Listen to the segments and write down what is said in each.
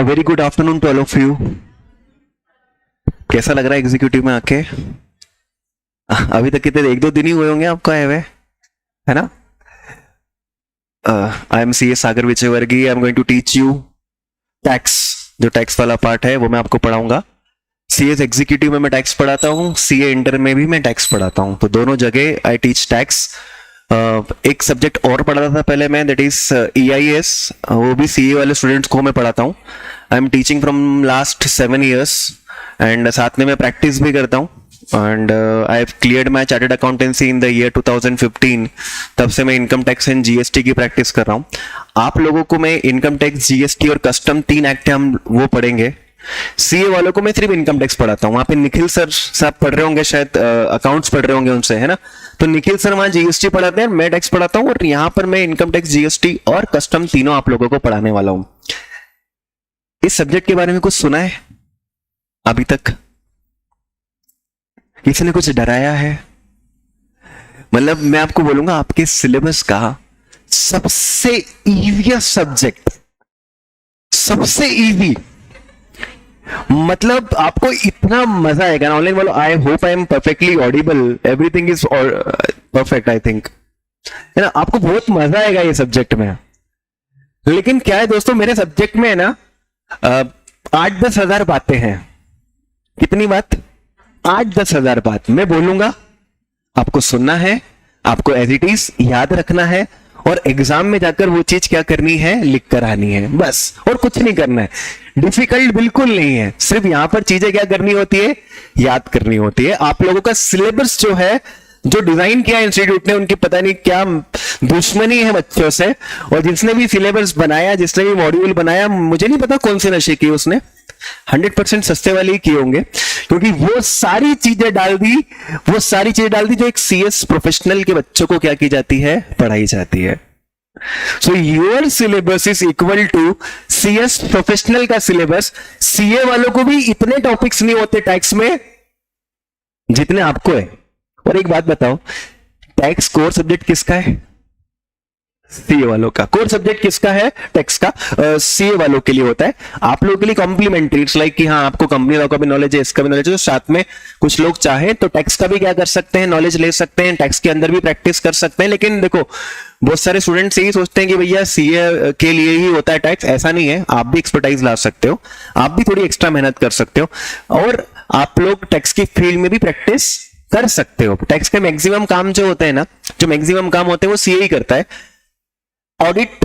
Very good afternoon to all of you. कैसा लग रहा है एग्जीक्यूटिव में आके? अभी तक कितने 1-2 दिन ही हुए होंगे आपको आए हुए, है ना? I am C A Sagar Vijayvargiya. I am going to teach you tax. जो टैक्स वाला पार्ट है वो मैं आपको पढ़ाऊंगा। सी एस एग्जीक्यूटिव में मैं टैक्स पढ़ाता हूँ, सी ए इंटर में भी मैं टैक्स पढ़ाता हूँ, तो दोनों जगह आई टीच टैक्स। एक सब्जेक्ट और पढ़ाता था पहले मैं, दैट इज EIS, वो भी सीए वाले स्टूडेंट्स को मैं पढ़ाता हूँ। I am teaching from last 7 years and साथ में मैं प्रैक्टिस भी करता हूँ। And I have cleared my chartered accountancy in the year 2015। तब से मैं इनकम टैक्स एंड जीएसटी की प्रैक्टिस कर रहा हूँ। आप लोगों को मैं इनकम टैक्स, जीएसटी और कस्टम 3 एक्ट हम वो पढ़ेंगे। सीए वालों को मैं सिर्फ इनकम टैक्स पढ़ाता हूँ। वहां पे निखिल सर साहब पढ़ रहे होंगे, शायद अकाउंट्स पढ़ रहे होंगे उनसे, है ना? तो निखिल सर वहां जीएसटी पढ़ाते हैं, मैं टैक्स पढ़ाता हूँ, और यहाँ पर मैं इनकम टैक्स, जीएसटी और कस्टम तीनों आप लोगों को पढ़ाने वाला हूँ। इस सब्जेक्ट के बारे में कुछ सुना है अभी तक? किसी ने कुछ डराया है? मतलब मैं आपको बोलूंगा, आपके सिलेबस का सबसे इजीएस्ट सब्जेक्ट, सबसे इजी, मतलब आपको इतना मजा आएगा ना। ऑनलाइन वालों, I hope I am perfectly Audible, everything is perfect I think, है ना? आपको बहुत मजा आएगा ये सब्जेक्ट में। लेकिन क्या है दोस्तों, मेरे सब्जेक्ट में है ना 8-10 हजार बातें हैं। कितनी बात? 8-10 हजार बात मैं बोलूंगा, आपको सुनना है, आपको एज इट इज याद रखना है, और एग्जाम में जाकर वो चीज क्या करनी है, लिख कर आनी है, बस, और कुछ नहीं करना है। डिफिकल्ट बिल्कुल नहीं है, सिर्फ यहां पर चीजें क्या करनी होती है, याद करनी होती है। आप लोगों का सिलेबस जो है, जो डिजाइन किया इंस्टीट्यूट ने, उनकी पता नहीं क्या दुश्मनी है बच्चों से, और जिसने भी सिलेबस बनाया, जिसने भी मॉड्यूल बनाया, मुझे नहीं पता कौन से नशे किए उसने, 100% सस्ते वाले ही किए होंगे, क्योंकि वो सारी चीजें डाल दी, वो सारी चीजें डाल दी जो एक सीएस प्रोफेशनल के बच्चों को क्या की जाती है, पढ़ाई जाती है। So your syllabus is equal to CS professional का सिलेबस। सीए वालों को भी इतने टॉपिक्स नहीं होते टैक्स में जितने आपको है। और एक बात बताओ, टैक्स कोर सब्जेक्ट किसका है? सीए वालों का। कोर सब्जेक्ट किसका है? टैक्स का। सीए वालों के लिए होता है, आप लोगों के लिए कॉम्प्लीमेंट्री। इट्स लाइक कि हाँ, आपको कंपनी लॉ का भी नॉलेज है, इसका भी नॉलेज है, तो साथ में कुछ लोग चाहे तो टैक्स का भी क्या कर सकते हैं, नॉलेज ले सकते हैं, टैक्स के अंदर भी प्रैक्टिस कर सकते हैं। लेकिन देखो, बहुत सारे स्टूडेंट्स यही सोचते हैं कि भैया सीए के लिए ही होता है टैक्स। ऐसा नहीं है, आप भी एक्सपर्टाइज ला सकते हो, आप भी थोड़ी एक्स्ट्रा मेहनत कर सकते हो, और आप लोग टैक्स की फील्ड में भी प्रैक्टिस कर सकते हो। टैक्स के मैक्सिमम काम जो होते हैं ना, जो मैक्सिमम काम होते हैं वो सीए ही करता है। ऑडिट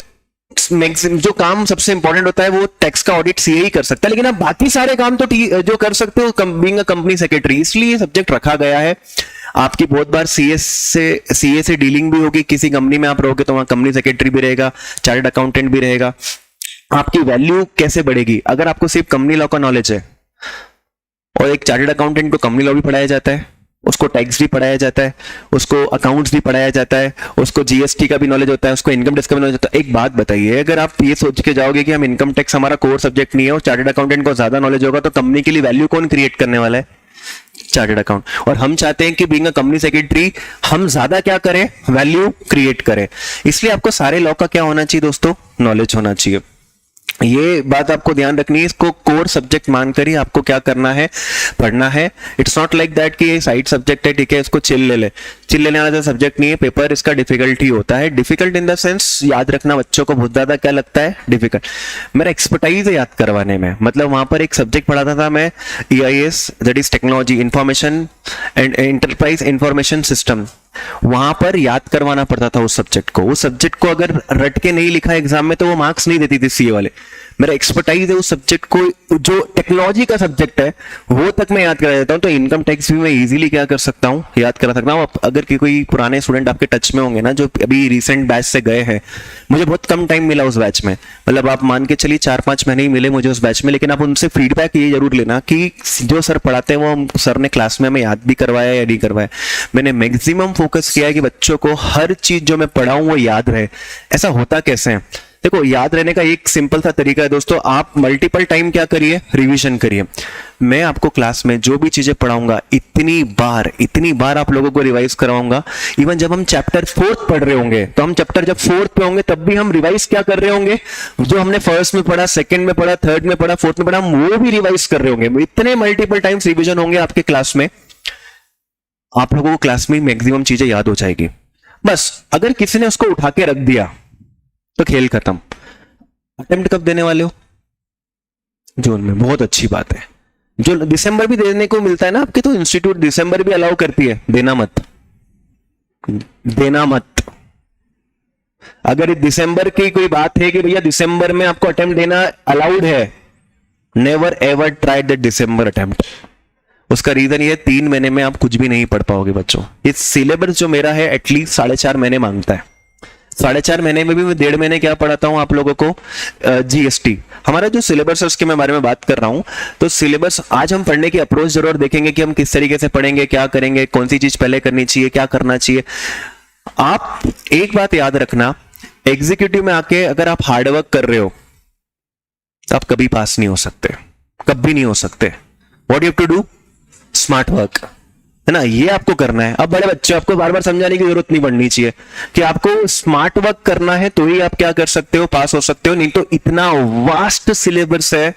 मैक्सिमम जो काम सबसे इंपॉर्टेंट होता है वो टैक्स का ऑडिट सीए ही कर सकता है, लेकिन आप बाकी सारे काम तो जो कर सकते हो बीइंग अ कंपनी सेक्रेटरी। इसलिए सब्जेक्ट रखा गया है। आपकी बहुत बार सीए से डीलिंग भी होगी। किसी कंपनी में आप रहोगे तो वहां कंपनी सेक्रेटरी भी रहेगा, चार्टर्ड अकाउंटेंट भी रहेगा। आपकी वैल्यू कैसे बढ़ेगी? अगर आपको सिर्फ कंपनी लॉ का नॉलेज है, और एक चार्टर्ड अकाउंटेंट को कंपनी लॉ भी पढ़ाया जाता है, उसको टैक्स भी पढ़ाया जाता है, उसको अकाउंट्स भी पढ़ाया जाता है, उसको जीएसटी का भी नॉलेज होता है, उसको इनकम टैक्स का भी नॉलेज होता है। एक बात बताइए, अगर आप ये सोच के जाओगे कि हम इनकम टैक्स हमारा कोर सब्जेक्ट नहीं है और चार्टर्ड अकाउंटेंट को ज्यादा नॉलेज होगा, तो कंपनी के लिए वैल्यू कौन क्रिएट करने वाला है? Chartered account. और हम चाहते हैं कि बीइंग अ कंपनी सेक्रेटरी हम ज्यादा क्या करें, वैल्यू क्रिएट करें। इसलिए आपको सारे लॉ का क्या होना चाहिए दोस्तों, नॉलेज होना चाहिए। ये बात आपको ध्यान रखनी है। इसको कोर सब्जेक्ट मानकर ही आपको क्या करना है, पढ़ना है। इट्स नॉट लाइक दैट कि ये साइड सब्जेक्ट है, ठीक है, इसको चिल लेने वाला सब्जेक्ट नहीं है। पेपर इसका डिफिकल्ट ही होता है। डिफिकल्ट इन द सेंस, याद रखना बच्चों को बहुत ज्यादा क्या लगता है, डिफिकल्ट। मेरा एक्सपर्टाइज है याद करवाने में। मतलब वहां पर एक सब्जेक्ट पढ़ाता था मैं, EIS, that is technology information and enterprise information system. वहां पर याद करवाना पड़ता था उस सब्जेक्ट को। उस सब्जेक्ट को अगर रट के नहीं लिखा एग्जाम में तो वो मार्क्स नहीं देती थी सीए वाले। मेरा एक्सपर्टाइज है उस सब्जेक्ट को, जो टेक्नोलॉजी का सब्जेक्ट है वो तक मैं याद करा देता हूँ। तो इनकम टैक्स भी मैं इजीली क्या कर सकता हूँ, याद करा सकता हूँ। अगर कोई पुराने स्टूडेंट आपके टच में होंगे ना, जो अभी रिसेंट बैच से गए हैं, मुझे बहुत कम टाइम मिला उस बैच में, मतलब आप मान के चलिए 4-5 महीने ही मिले मुझे उस बैच में। लेकिन आप उनसे फीडबैक ये जरूर लेना कि जो सर पढ़ाते हैं वो सर ने क्लास में हमें याद भी करवाया या नहीं करवाया। मैंने मैक्सिमम फोकस किया है कि बच्चों को हर चीज जो मैं पढ़ाऊं वो याद रहे। ऐसा होता कैसे है, देखो याद रहने का एक सिंपल सा तरीका है दोस्तों, आप मल्टीपल टाइम क्या करिए, रिवीजन करिए। मैं आपको क्लास में जो भी चीजें पढ़ाऊंगा इतनी बार आप लोगों को रिवाइज करवाऊंगा। इवन जब हम चैप्टर 4 पढ़ रहे होंगे, तो हम चैप्टर जब 4 पे होंगे तब भी हम रिवाइज क्या कर रहे होंगे, जो हमने फर्स्ट में पढ़ा, सेकंड में पढ़ा, थर्ड में पढ़ा, फोर्थ में पढ़ा, हम वो भी रिवाइज कर रहे होंगे। इतने मल्टीपल टाइम्स रिविजन होंगे आपके क्लास में, आप लोगों को क्लास में मैक्सिमम चीजें याद हो जाएगी। बस अगर किसी ने उसको उठा के रख दिया तो खेल खत्म। अटेम्प्ट कब देने वाले हो? जून में, बहुत अच्छी बात है। जो दिसंबर भी देने को मिलता है ना आपके, तो इंस्टीट्यूट दिसंबर भी अलाउ करती है, देना मत। अगर दिसंबर की कोई बात है कि भैया दिसंबर में आपको अटेम्प्ट देना अलाउड है, never ever try the December attempt. उसका रीजन ये 3 महीने में आप कुछ भी नहीं पढ़ पाओगे बच्चों। ये सिलेबस जो मेरा है एटलीस्ट 4.5 महीने मांगता है। 4.5 महीने में भी मैं 1.5 महीने क्या पढ़ाता हूं आप लोगों को, जीएसटी। हमारा जो सिलेबस है उसके मैं बारे में बात कर रहा हूं। तो सिलेबस आज हम पढ़ने की अप्रोच जरूर देखेंगे कि हम किस तरीके से पढ़ेंगे, क्या करेंगे, कौन सी चीज पहले करनी चाहिए, क्या करना चाहिए। आप एक बात याद रखना, एग्जीक्यूटिव में आके अगर आप हार्डवर्क कर रहे हो तो आप कभी पास नहीं हो सकते, कभी नहीं हो सकते। What you have to do, smart work, है ना, ये आपको करना है। अब बड़े बच्चे, आपको बार बार समझाने की जरूरत नहीं पड़नी चाहिए कि आपको स्मार्ट वर्क करना है, तो ही आप क्या कर सकते हो, पास हो सकते हो। नहीं तो इतना वास्ट सिलेबस है,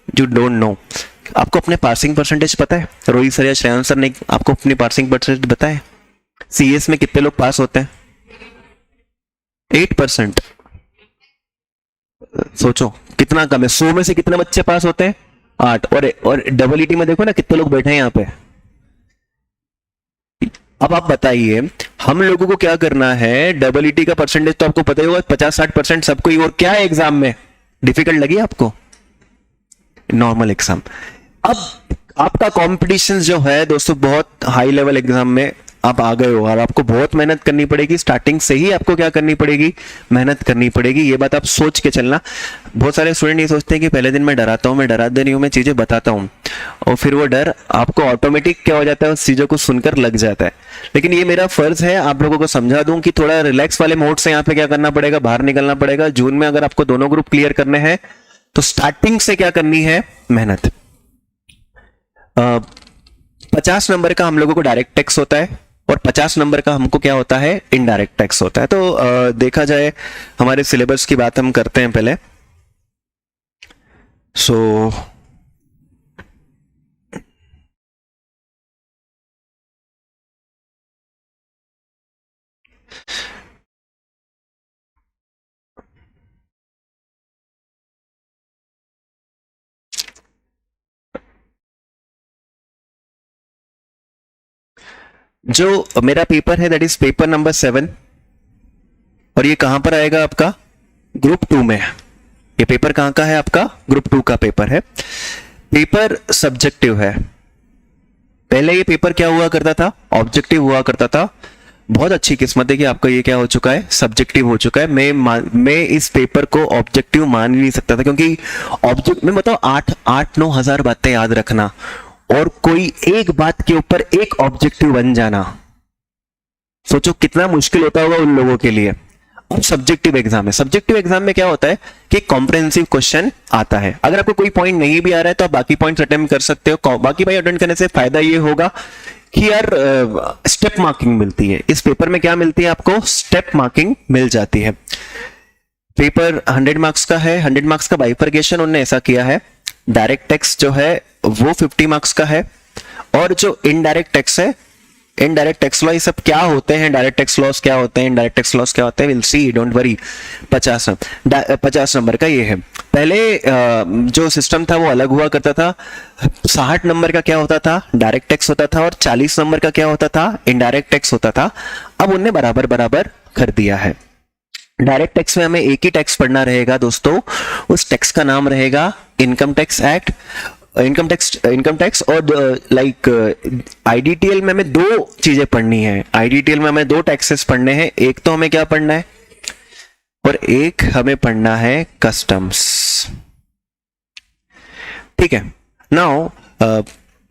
यू डोंट नो। आपको अपने पासिंग परसेंटेज पता है? रोहित सर या श्रेयांश सर ने आपको अपनी पासिंग परसेंटेज बताया? सीएस में कितने लोग पास होते हैं? 8%। सोचो कितना कम है। 100 में से कितने बच्चे पास होते हैं? 8। और डबल ईटी में देखो ना कितने लोग बैठे हैं यहाँ पे। अब आप बताइए, हम लोगों को क्या करना है? डबल ईटी का परसेंटेज तो आपको पता ही होगा, 50-60% सबको ही। और क्या है एग्जाम में डिफिकल्ट लगी आपको? Normal exam. अब आपका कंपटीशन जो है दोस्तों, बहुत हाई लेवल एग्जाम में आप आ गए हो और आपको बहुत मेहनत करनी पड़ेगी। स्टार्टिंग से ही आपको क्या करनी पड़ेगी, मेहनत करनी पड़ेगी। ये बात आप सोच के चलना। बहुत सारे स्टूडेंट ये सोचते हैं कि पहले दिन मैं डराता हूँ, मैं डरा दे नहीं हूँ, मैं चीजें बताता हूँ, और फिर वो डर आपको ऑटोमेटिक क्या हो जाता है, उस चीजों को सुनकर लग जाता है। लेकिन ये मेरा फर्ज है आप लोगों को समझा दूं कि थोड़ा रिलैक्स वाले मोड से यहाँ पे क्या करना पड़ेगा, बाहर निकलना पड़ेगा। जून में अगर आपको दोनों ग्रुप क्लियर करने हैं तो स्टार्टिंग से क्या करनी है, मेहनत। 50 नंबर का हम लोगों को डायरेक्ट टैक्स होता है और 50 नंबर का हमको क्या होता है, इनडायरेक्ट टैक्स होता है। तो देखा जाए, हमारे सिलेबस की बात हम करते हैं पहले। सो जो मेरा पेपर है दैट इज पेपर नंबर 7, और ये कहां पर आएगा आपका, ग्रुप 2 में। ये पेपर कहां का है आपका, ग्रुप 2 का पेपर है। पेपर सब्जेक्टिव है। पहले ये पेपर क्या हुआ करता था, ऑब्जेक्टिव हुआ करता था। बहुत अच्छी किस्मत है कि आपका ये क्या हो चुका है, सब्जेक्टिव हो चुका है। मैं इस पेपर को ऑब्जेक्टिव मान ही नहीं सकता था, क्योंकि ऑब्जेक्ट में बताओ 8-9 हजार बातें याद रखना और कोई एक बात के ऊपर एक ऑब्जेक्टिव बन जाना, सोचो कितना मुश्किल होता होगा उन लोगों के लिए। अब सब्जेक्टिव एग्जाम है। सब्जेक्टिव एग्जाम में क्या होता है कि कॉम्प्रिहेंसिव क्वेश्चन आता है। अगर आपको कोई पॉइंट नहीं भी आ रहा है तो आप बाकी पॉइंट्स अटेम्प्ट कर सकते हो। बाकी भाई अटेम्प्ट करने से फायदा ये होगा कि यार स्टेप मार्किंग मिलती है। इस पेपर में क्या मिलती है आपको, स्टेप मार्किंग मिल जाती है। पेपर 100 मार्क्स का है। 100 मार्क्स का बाइफरकेशन उन्होंने ऐसा किया है, डायरेक्ट टैक्स जो है वो 50 मार्क्स का है, और जो इनडायरेक्ट टैक्स है, इनडायरेक्ट टैक्स लॉ, ये सब क्या होते हैं, डायरेक्ट टैक्स लॉस क्या होते हैं, इनडायरेक्ट टैक्स लॉस क्या होते हैं, will see, don't worry. 50 number का ये है। पहले जो सिस्टम था वो अलग हुआ करता था। 60 नंबर का क्या होता था, डायरेक्ट टैक्स होता था, और 40 नंबर का क्या होता था, इनडायरेक्ट टैक्स होता था। अब उनने बराबर बराबर कर दिया है। डायरेक्ट टैक्स में हमें एक ही टैक्स पढ़ना रहेगा दोस्तों, उस टैक्स का नाम रहेगा income tax act, income tax. और लाइक आईडीटीएल में हमें 2 चीजें पढ़नी है। आईडीटीएल में हमें 2 टैक्सेस पढ़ने हैं। एक तो हमें क्या पढ़ना है, और एक हमें पढ़ना है कस्टम्स। ठीक है। नाउ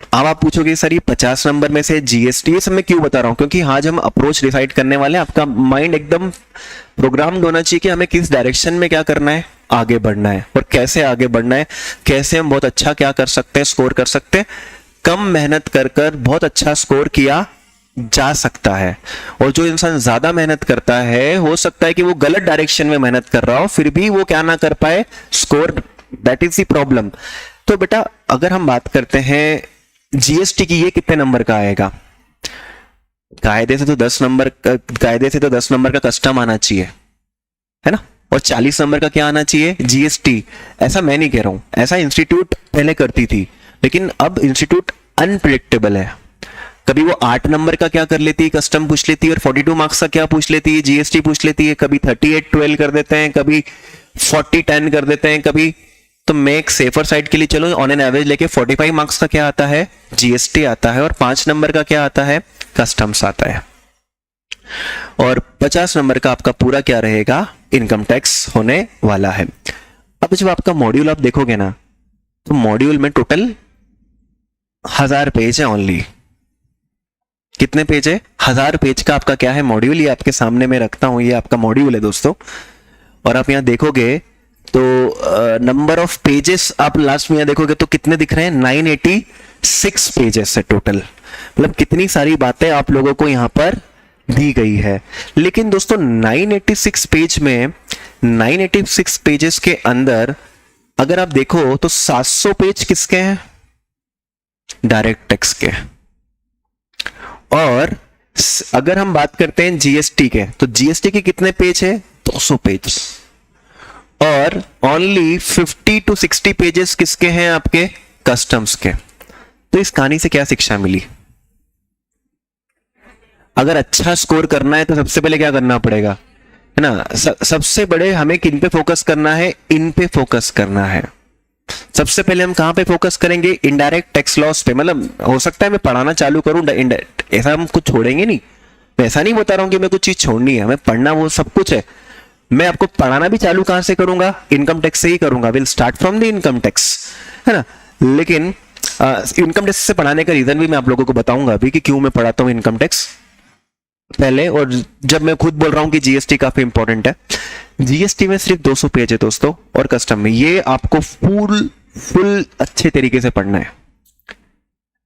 अब आप पूछोगे सर ये 50 नंबर में से जीएसटी, ये सब मैं क्यों बता रहा हूं, क्योंकि आज हम अप्रोच डिसाइड करने वाले हैं। आपका माइंड एकदम प्रोग्राम्ड होना चाहिए कि हमें किस डायरेक्शन में क्या करना है, आगे बढ़ना है, और कैसे आगे बढ़ना है, कैसे हम बहुत अच्छा क्या कर सकते हैं, स्कोर कर सकते हैं। कम मेहनत कर कर बहुत अच्छा स्कोर किया जा सकता है। और जो इंसान ज्यादा मेहनत करता है, हो सकता है कि वो गलत डायरेक्शन में मेहनत कर रहा हो, फिर भी वो क्या ना कर पाए, score. That is the problem. तो बेटा अगर हम बात करते हैं जीएसटी की, ये कितने नंबर का आएगा? कायदे से तो 10 नंबर का, कायदे से तो 10 नंबर का कस्टम आना चाहिए, है ना, और 40 नंबर का क्या आना चाहिए, जीएसटी। ऐसा मैं नहीं कह रहा हूं, ऐसा इंस्टीट्यूट पहले करती थी, लेकिन अब इंस्टीट्यूट अनप्रिडिक्टेबल है। कभी वो 8 नंबर का क्या कर लेती है, कस्टम पूछ लेती है, और 42 मार्क्स का क्या पूछ लेती है, जीएसटी पूछ लेती है। कभी 38-12 कर देते हैं, कभी 40-10 कर देते हैं, कभी। तो मैं एक सेफर साइड के लिए चलो ऑन एन एवरेज लेके 45 मार्क्स का क्या आता है, जीएसटी आता है, और 5 नंबर का क्या आता है, कस्टम्स आता है, और 50 नंबर का आपका पूरा क्या रहेगा, इनकम टैक्स होने वाला है। अब जब आपका मॉड्यूल आप देखोगे ना, तो मॉड्यूल में टोटल 1000 पेज है ओनली। कितने पेज है, 1000 पेज का आपका क्या है मॉड्यूल। ये आपके सामने मैं रखता हूं, ये आपका मॉड्यूल है दोस्तों। और आप यहां देखोगे तो नंबर ऑफ पेजेस आप लास्ट में यहां देखोगे तो कितने दिख रहे हैं, 986 पेजेस है टोटल। मतलब कितनी सारी बातें आप लोगों को यहां पर दी गई है। लेकिन दोस्तों 986 पेज में, 986 पेजेस के अंदर अगर आप देखो तो 700 पेज किसके हैं, डायरेक्ट टैक्स के। और अगर हम बात करते हैं जीएसटी के, तो जीएसटी के कितने पेज है, 200 पेज। और ओनली 50 to 60 पेजेस किसके हैं, आपके कस्टम्स के। तो इस कहानी से क्या शिक्षा मिली, अगर अच्छा स्कोर करना है तो सबसे पहले क्या करना पड़ेगा, है ना, सबसे बड़े हमें किन पे फोकस करना है, इन पे फोकस करना है। सबसे पहले हम कहां पे फोकस करेंगे, इनडायरेक्ट टैक्स लॉस पे। मतलब हो सकता है मैं पढ़ाना चालू करूं, ऐसा हम कुछ छोड़ेंगे नहीं। मैं ऐसा नहीं बता रहा हूं कि मैं कुछ चीज छोड़नी है, हमें पढ़ना वो सब कुछ है। मैं आपको पढ़ाना भी चालू कहां से करूंगा, इनकम टैक्स से ही करूंगा। Will start from the income tax, है ना। लेकिन इनकम टैक्स से पढ़ाने का रीजन भी मैं आप लोगों को बताऊंगा अभी कि क्यों मैं पढ़ाता हूं इनकम टैक्स पहले। और जब मैं खुद बोल रहा हूं कि जीएसटी काफी इंपॉर्टेंट है, जीएसटी में सिर्फ 200 पेज है दोस्तों, और कस्टम में ये आपको फुल अच्छे तरीके से पढ़ना है।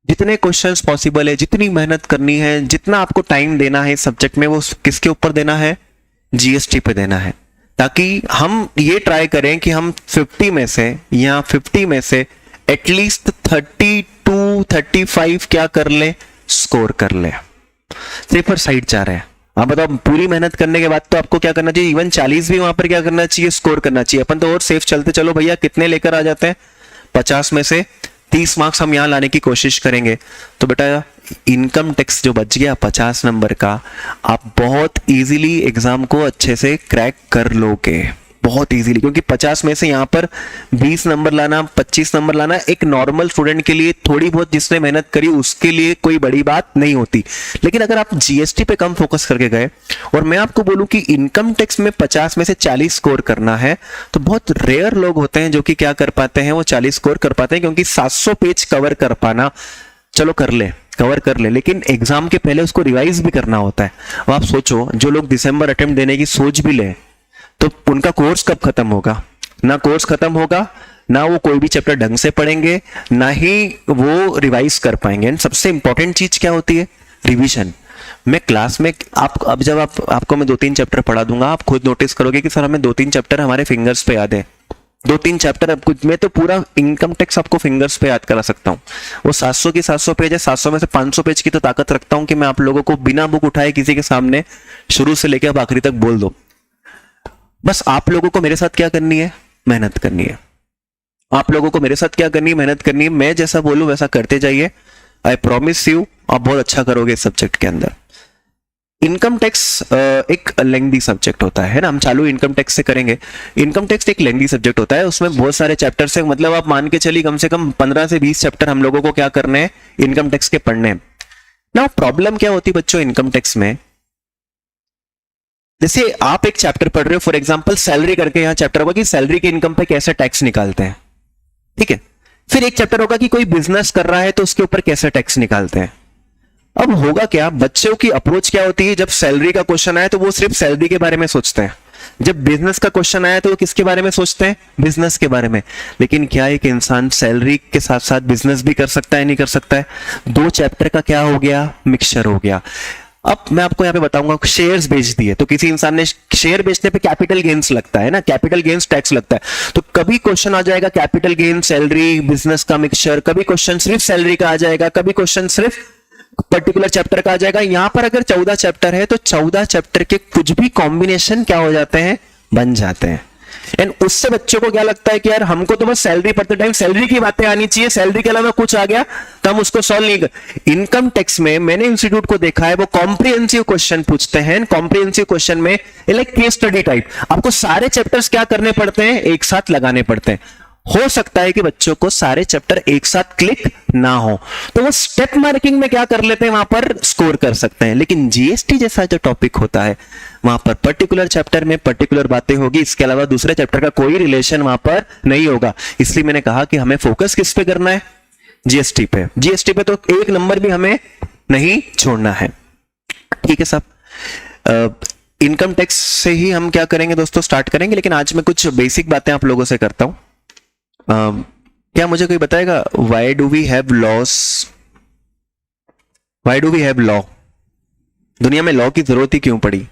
जितने क्वेश्चंस पॉसिबल है, जितनी मेहनत करनी है, जितना आपको टाइम देना है सब्जेक्ट में, वो किसके ऊपर देना है, जीएसटी पे देना है। ताकि हम ये ट्राई करें कि हम 50 में से या 50 में से एटलीस्ट 32-35 क्या कर ले, स्कोर कर ले। सेफर साइड जा रहे हैं आप, बताओ पूरी मेहनत करने के बाद तो आपको क्या करना चाहिए, इवन 40 भी वहां पर क्या करना चाहिए, स्कोर करना चाहिए। अपन तो और सेफ चलते चलो भैया, कितने लेकर आ जाते हैं, 50 में से 30 मार्क्स हम यहां लाने की कोशिश करेंगे। तो बेटा इनकम टैक्स जो बच गया 50 नंबर का, आप बहुत इजीली एग्जाम को अच्छे से क्रैक कर लोगे, बहुत इजीली। क्योंकि 50 में से यहां पर 20 नंबर लाना, 25 नंबर लाना एक नॉर्मल स्टूडेंट के लिए, थोड़ी बहुत जिसने मेहनत करी उसके लिए कोई बड़ी बात नहीं होती। लेकिन अगर आप जीएसटी पे कम फोकस करके गए, और मैं आपको बोलूं कि इनकम टैक्स में 50 में से 40 स्कोर करना है, तो बहुत रेयर लोग होते हैं जो कि क्या कर पाते हैं, वो 40 स्कोर कर पाते हैं। क्योंकि 700 पेज कवर कर पाना, चलो कर ले, कवर कर ले, लेकिन एग्जाम के पहले उसको रिवाइज भी करना होता है। अब आप सोचो, जो लोग दिसंबर अटेम्प्ट देने की सोच भी ले, तो उनका कोर्स कब खत्म होगा, ना कोर्स खत्म होगा, ना वो कोई भी चैप्टर ढंग से पढ़ेंगे, ना ही वो रिवाइज कर पाएंगे। एंड सबसे इंपॉर्टेंट चीज क्या होती है, रिवीजन। मैं क्लास में अब जब आपको मैं 2-3 चैप्टर पढ़ा दूंगा, आप खुद नोटिस करोगे कि सर हमें 2-3 चैप्टर हमारे फिंगर्स पे याद है। 2-3 चैप्टर अब कुछ, मैं तो पूरा इनकम टैक्स आपको फिंगर्स पे याद करा सकता हूँ। वो 700 की 700 पेज है, 700 में से 500 पेज की तो ताकत रखता हूँ कि मैं आप लोगों को बिना बुक उठाए किसी के सामने शुरू से लेकर अब आखिरी तक बोल दो। बस आप लोगों को मेरे साथ क्या करनी है, मेहनत करनी है। आप लोगों को मेरे साथ क्या करनी है, मेहनत करनी है। मैं जैसा बोलूं वैसा करते जाइए, आई प्रॉमिस यू आप बहुत अच्छा करोगे इस सब्जेक्ट के अंदर। इनकम टैक्स एक लेंथी सब्जेक्ट होता है ना, हम चालू इनकम टैक्स से करेंगे। इनकम टैक्स एक लेंथी सब्जेक्ट होता है, उसमें बहुत सारे चैप्टर्स हैं। मतलब आप मान के चलिए कम से कम 15 से 20 चैप्टर हम लोगों को क्या करने हैं, इनकम टैक्स के पढ़ने हैं ना। प्रॉब्लम क्या होती है बच्चों इनकम टैक्स में, जैसे आप एक चैप्टर पढ़ रहे हो, फॉर एग्जांपल सैलरी करके, यहां चैप्टर होगा कि सैलरी के इनकम पे कैसे टैक्स निकालते हैं, ठीक है। फिर एक चैप्टर होगा कि कोई बिजनेस कर रहा है तो उसके ऊपर कैसे टैक्स निकालते हैं। अब होगा क्या, बच्चों की अप्रोच क्या होती है, जब सैलरी का क्वेश्चन आया तो वो सिर्फ सैलरी के बारे में सोचते हैं, जब बिजनेस का क्वेश्चन आया तो वो किसके बारे में सोचते हैं, बिजनेस के बारे में। लेकिन क्या एक इंसान सैलरी के साथ साथ बिजनेस भी कर सकता है, नहीं कर सकता है? दो चैप्टर का क्या हो गया, मिक्सचर हो गया। अब मैं आपको यहां पे बताऊंगा, शेयर्स बेच दिए तो किसी इंसान ने शेयर बेचने पे कैपिटल गेन्स लगता है ना, कैपिटल गेन्स टैक्स लगता है। तो कभी क्वेश्चन आ जाएगा कैपिटल गेन, सैलरी, बिजनेस का मिक्सचर, कभी क्वेश्चन सिर्फ सैलरी का आ जाएगा, कभी क्वेश्चन सिर्फ पर्टिकुलर चैप्टर का आ जाएगा। यहां पर अगर 14 चैप्टर है तो 14 चैप्टर के कुछ भी कॉम्बिनेशन क्या हो जाते हैं, बन जाते हैं। एंड उससे बच्चों को क्या लगता है कि यार हमको तो बस सैलरी पढ़ते टाइम सैलरी की बातें आनी चाहिए, सैलरी के अलावा कुछ आ गया तो हम उसको सॉल्व नहीं कर। इनकम टैक्स में मैंने इंस्टीट्यूट को देखा है, वो कॉम्प्रिहेंसिव क्वेश्चन पूछते हैं। कॉम्प्रिहेंसिव क्वेश्चन में लाइक केस स्टडी टाइप आपको सारे चैप्टर्स क्या करने पड़ते हैं, एक साथ लगाने पड़ते हैं। हो सकता है कि बच्चों को सारे चैप्टर एक साथ क्लिक ना हो तो वो स्टेप मार्किंग में क्या कर लेते हैं, वहां पर स्कोर कर सकते हैं। लेकिन जीएसटी जैसा जो टॉपिक होता है वहां पर पर्टिकुलर चैप्टर में पर्टिकुलर बातें होगी, इसके अलावा दूसरे चैप्टर का कोई रिलेशन वहां पर नहीं होगा। इसलिए मैंने कहा कि हमें फोकस किस पे करना है, जीएसटी पे। जीएसटी पे तो एक नंबर भी हमें नहीं छोड़ना है। ठीक है साहब, इनकम टैक्स से ही हम क्या करेंगे दोस्तों, स्टार्ट करेंगे। लेकिन आज मैं कुछ बेसिक बातें आप लोगों से करता हूं। क्या मुझे कोई बताएगा, why do we have laws, why do we have law, दुनिया में लॉ की जरूरत ही क्यों पड़ी?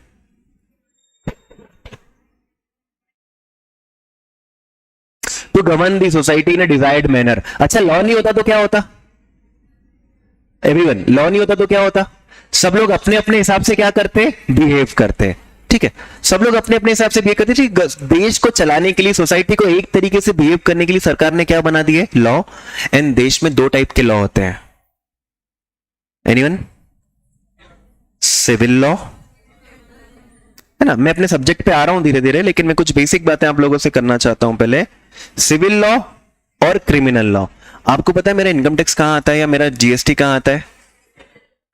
To govern the society in a desired manner. अच्छा, लॉ नहीं होता तो क्या होता, एवरीवन, लॉ नहीं होता तो क्या होता, सब लोग अपने अपने हिसाब से क्या करते, बिहेव करते। ठीक है, सब लोग अपने अपने हिसाब से बिहेव करते। ठीक, देश को चलाने के लिए, सोसाइटी को एक तरीके से बिहेव करने के लिए सरकार ने क्या बना दिए, लॉ। एंड देश में दो टाइप के लॉ होते हैं, एनीवन, सिविल लॉ, है ना। मैं अपने सब्जेक्ट पे आ रहा हूं धीरे धीरे, लेकिन मैं कुछ बेसिक बातें आप लोगों से करना चाहता हूं। पहले सिविल लॉ और क्रिमिनल लॉ। आपको पता है मेरा इनकम टैक्स कहां आता है या मेरा जीएसटी कहां आता है?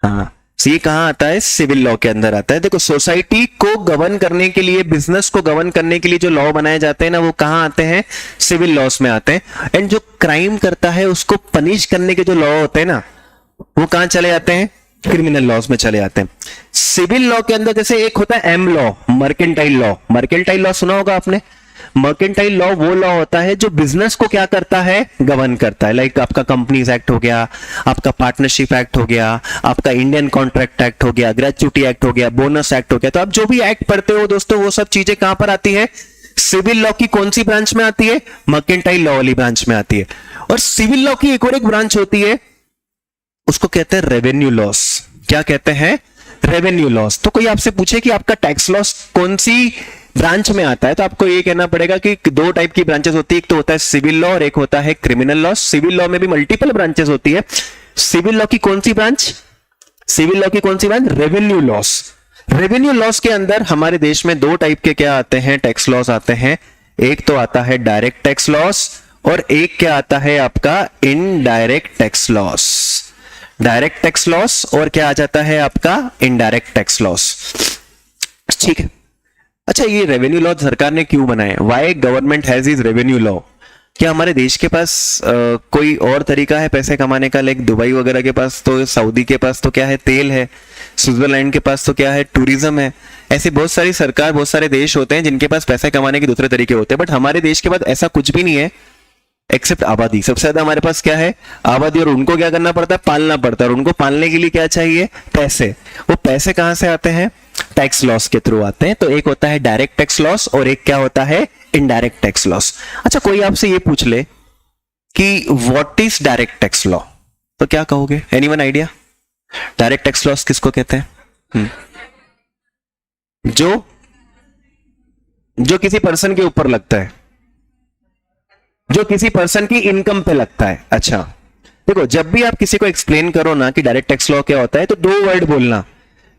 हाँ, ये कहां आता है, सिविल लॉ के अंदर आता है। देखो, सोसाइटी को गवर्न करने के लिए, बिजनेस को गवर्न करने के लिए जो लॉ बनाए जाते हैं ना, वो कहां आते हैं, सिविल लॉस में आते हैं। एंड जो क्राइम करता है उसको पनिश करने के जो लॉ होते हैं ना, वो कहां चले जाते हैं, क्रिमिनल लॉस में चले जाते हैं। सिविल लॉ के अंदर जैसे एक होता है M law, mercantile law. Mercantile law सुना होगा आपने। मर्केंटाइल लॉ वो लॉ होता है जो बिजनेस को क्या करता है, गवर्न करता है। लाइक आपका कंपनीज एक्ट हो गया, आपका पार्टनरशिप एक्ट हो गया, आपका इंडियन कॉन्ट्रैक्ट एक्ट हो गया, ग्रेच्युटी एक्ट हो गया, बोनस एक्ट हो गया। तो आप जो भी एक्ट पढ़ते हो दोस्तों, वो सब चीजें कहां पर आती है, सिविल लॉ की कौन सी ब्रांच में आती है, मर्केंटाइल लॉ वाली ब्रांच में आती है। और सिविल लॉ की एक और एक ब्रांच होती है, उसको कहते हैं रेवेन्यू लॉस। क्या कहते हैं, रेवेन्यू लॉस। तो कोई आपसे पूछे कि आपका टैक्स लॉस कौन सी ब्रांच में आता है, तो आपको ये कहना पड़ेगा कि दो टाइप की ब्रांचेस होती है, एक तो होता है सिविल लॉ और एक होता है क्रिमिनल लॉ। सिविल लॉ में भी मल्टीपल ब्रांचेस होती है। सिविल लॉ की कौन सी ब्रांच, सिविल लॉ की कौन सी branch, revenue laws. Revenue laws के अंदर हमारे देश में दो टाइप के क्या आते हैं, टैक्स लॉस आते हैं। एक तो आता है डायरेक्ट टैक्स लॉस और एक क्या आता है आपका, indirect tax loss. Direct tax loss और क्या आ जाता है आपका, इनडायरेक्ट टैक्स लॉस। ठीक है, अच्छा, ये रेवेन्यू लॉ सरकार ने क्यों बनाए, why government has is revenue law? क्या हमारे देश के पास कोई और तरीका है पैसे कमाने का? लाइक दुबई वगैरह के पास तो, सऊदी के पास तो क्या है, तेल है। स्विट्जरलैंड के पास तो क्या है, टूरिज्म है। ऐसे बहुत सारी सरकार, बहुत सारे देश होते हैं जिनके पास पैसे कमाने के दूसरे तरीके होते हैं। बट हमारे देश के पास ऐसा कुछ भी नहीं है एक्सेप्ट आबादी। सबसे ज्यादा हमारे पास क्या है, आबादी। और उनको क्या करना पड़ता है, पालना पड़ता है। और उनको पालने के लिए क्या चाहिए, पैसे। वो पैसे कहां से आते हैं, टैक्स लॉस के थ्रू आते हैं। तो एक होता है डायरेक्ट टैक्स लॉस और एक क्या होता है, इनडायरेक्ट टैक्स लॉस। अच्छा, कोई आपसे ये पूछ ले कि what is direct tax law, तो क्या कहोगे, anyone idea? Direct tax loss किसको कहते हैं? जो किसी पर्सन के ऊपर लगता है, जो किसी पर्सन की इनकम पे लगता है। अच्छा, देखो, जब भी आप किसी को एक्सप्लेन करो ना कि डायरेक्ट टैक्स लॉ क्या होता है, तो दो वर्ड बोलना।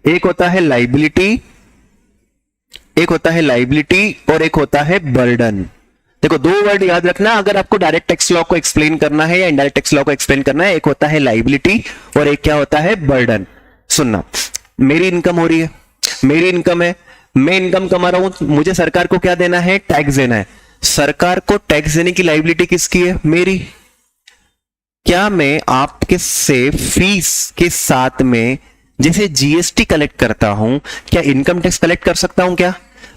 एक होता है लाइबिलिटी, एक होता है लाइबिलिटी और एक होता है बर्डन। देखो, दो वर्ड याद रखना अगर आपको डायरेक्ट टैक्स लॉ को एक्सप्लेन करना है या इनडायरेक्ट टैक्स लॉ को एक्सप्लेन करना है। एक होता है लाइबिलिटी और एक क्या होता है, बर्डन। सुनना, मेरी इनकम हो रही है, मेरी इनकम है, मैं इनकम कमा रहा हूं, मुझे सरकार को क्या देना है, टैक्स देना है। सरकार को टैक्स देने की लाइबिलिटी किसकी है, मेरी। क्या मैं आपके से फीस के साथ में जैसे जीएसटी कलेक्ट करता हूं, क्या इनकम टैक्स कलेक्ट कर सकता हूं क्या?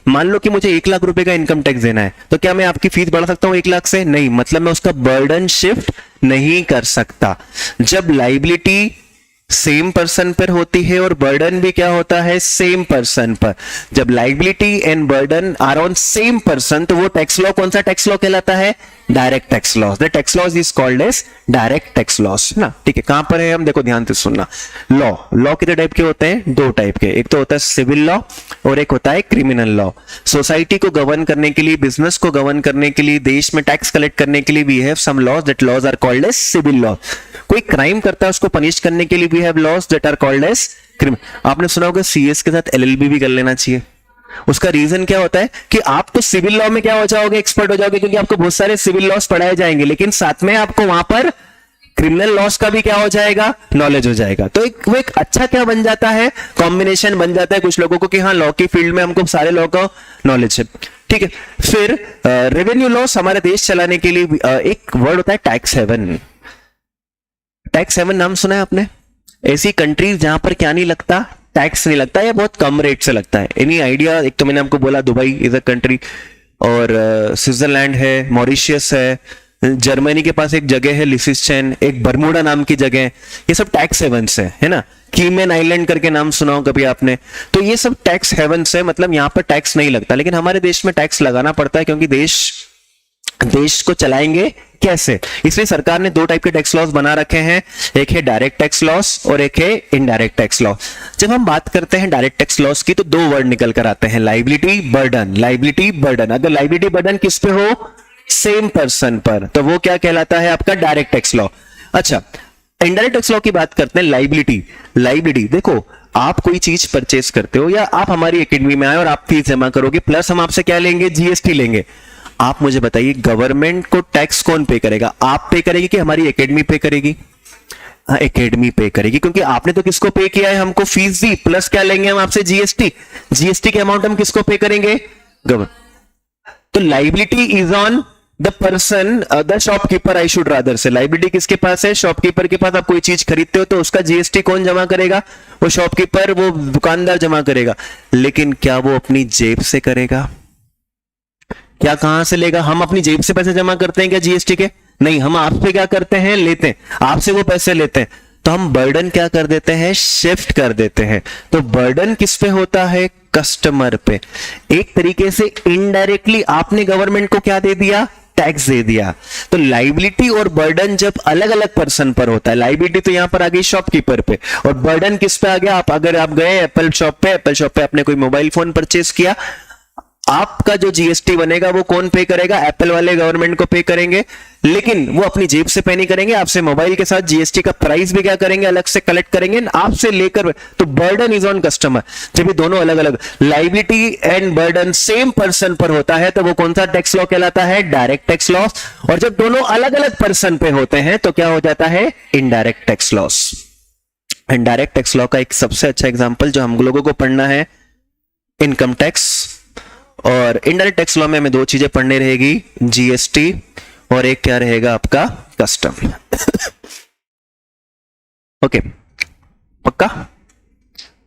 मान लो कि मुझे 1 लाख रुपए का इनकम टैक्स देना है, तो क्या मैं आपकी फीस बढ़ा सकता हूं 1 लाख से? नहीं, मतलब मैं उसका बर्डन शिफ्ट नहीं कर सकता। जब लाइबिलिटी सेम पर्सन पर होती है और बर्डन भी क्या होता है, सेम पर्सन पर, जब liability and burden are on same person, तो वो टैक्स लॉ कौन सा टैक्स लॉ कहलाता है? Direct tax laws. The tax laws is called as direct tax laws, ना? ठीक है, कहां पर है हम, देखो ध्यान से सुनना। लॉ कितने टाइप के होते हैं? 2 टाइप के। एक तो होता है सिविल लॉ और एक होता है क्रिमिनल लॉ। सोसाइटी को गवर्न करने के लिए, बिजनेस को गवर्न करने के लिए, देश में टैक्स कलेक्ट करने के लिए we have some laws, that laws are called as civil law. कोई क्राइम करता है उसको पनिश करने के लिए we have laws that are called as criminal. आपने सुना होगा सीएस के साथ एलएलबी भी कर लेना चाहिए। उसका रीजन क्या होता है कि आप तो सिविल लॉ में क्या हो जाओगे, एक्सपर्ट हो जाओगे, क्योंकि आपको बहुत सारे सिविल लॉस पढ़ाए जाएंगे, लेकिन साथ में आपको वहां पर क्रिमिनल लॉस का भी क्या हो जाएगा, नॉलेज हो जाएगा। तो वो एक अच्छा क्या बन जाता है, कॉम्बिनेशन बन जाता है कुछ लोगों को कि हाँ लॉ की फील्ड में हमको सारे लॉ का नॉलेज है। ठीक है, फिर रेवेन्यू लॉस हमारे देश चलाने के लिए एक वर्ड होता है टैक्स हेवन। टैक्स हेवन नाम सुना है आपने? ऐसी कंट्रीज जहां पर क्या नहीं लगता, टैक्स नहीं लगता या बहुत कम रेट से लगता है। Any idea? एक तो मैंने आपको बोला दुबई इज अ कंट्री, और स्विट्जरलैंड है, मॉरिशियस है, जर्मनी के पास एक जगह है लिसिस्टेन, एक बर्मुडा नाम की जगह है। ये सब टैक्स हेवंस है ना? कीमैन आइलैंड करके नाम सुना हो कभी आपने? तो ये सब टैक्स हेवंस है, मतलब यहाँ पर टैक्स नहीं लगता। लेकिन हमारे देश में टैक्स लगाना पड़ता है, क्योंकि देश को चलाएंगे कैसे, इसलिए सरकार ने 2 टाइप के टैक्स लॉस बना रखे हैं। एक है डायरेक्ट टैक्स लॉस और एक है इनडायरेक्ट टैक्स लॉस। जब हम बात करते हैं डायरेक्ट टैक्स लॉस की, तो 2 वर्ड निकल कर आते हैं, लाइबिलिटी बर्डन। लाइबिलिटी बर्डन, अगर लाइबिलिटी बर्डन किस पे हो, सेम पर्सन पर, तो वो क्या कहलाता है, आपका डायरेक्ट टैक्स लॉ। अच्छा, इनडायरेक्ट टैक्स लॉ की बात करते हैं। लाइबिलिटी देखो, आप कोई चीज परचेस करते हो या आप हमारी एकेडमी में आए और आप फीस जमा करोगे, प्लस हम आपसे क्या लेंगे, जीएसटी लेंगे। आप मुझे बताइए गवर्नमेंट को टैक्स कौन पे करेगा? आप पे करेगी कि हमारी एकेडमी पे करेगी? हाँ, एकेडमी पे करेगी, क्योंकि आपने तो किसको पे किया है, हमको फीस दी, प्लस क्या लेंगे हम आपसे, जीएसटी। जीएसटी के अमाउंट हम किसको पे करेंगे, गवर्नमेंट। तो liability is on the person, the shopkeeper, I should rather से। लाइबिलिटी किसके पास है, शॉपकीपर के पास। आप कोई चीज खरीदते हो तो उसका जीएसटी कौन जमा करेगा, वो शॉपकीपर, वो दुकानदार जमा करेगा। लेकिन क्या वो अपनी जेब से करेगा? क्या कहां से लेगा? हम अपनी जेब से पैसे जमा करते हैं क्या जीएसटी के? नहीं, हम आपसे क्या करते हैं, लेते हैं, आपसे वो पैसे लेते हैं। तो हम बर्डन क्या कर देते हैं, शिफ्ट कर देते हैं। तो बर्डन किस पे होता है, कस्टमर पे। एक तरीके से इनडायरेक्टली आपने गवर्नमेंट को क्या दे दिया, टैक्स दे दिया। तो लाइबिलिटी और बर्डन जब अलग अलग पर्सन पर होता है, लाइबिलिटी तो यहां पर आ गई शॉपकीपर पे, और बर्डन किस पे आ गया, आप अगर आप गए एप्पल शॉप पे आपने कोई मोबाइल फोन परचेस किया, आपका जो जीएसटी बनेगा वो कौन पे करेगा, एप्पल वाले गवर्नमेंट को पे करेंगे। लेकिन वो अपनी जेब से पे नहीं करेंगे, आपसे मोबाइल के साथ जीएसटी का प्राइस भी क्या करेंगे, अलग से कलेक्ट करेंगे, आपसे लेकर। तो बर्डन इज ऑन कस्टमर। जब ये दोनों अलग अलग, liability and burden same person पर होता है, तो वो कौन सा टैक्स लॉ कहलाता है, डायरेक्ट टैक्स लॉ। और जब दोनों अलग अलग पर्सन पे होते हैं तो क्या हो जाता है, indirect tax laws. Indirect tax law का एक सबसे अच्छा एग्जांपल जो हम लोगों को पढ़ना है, इनकम टैक्स। और इनडायरेक्ट टैक्स लॉ में हमें 2 चीजें पढ़नी रहेगी, जीएसटी और एक क्या रहेगा आपका, कस्टम। ओके, पक्का?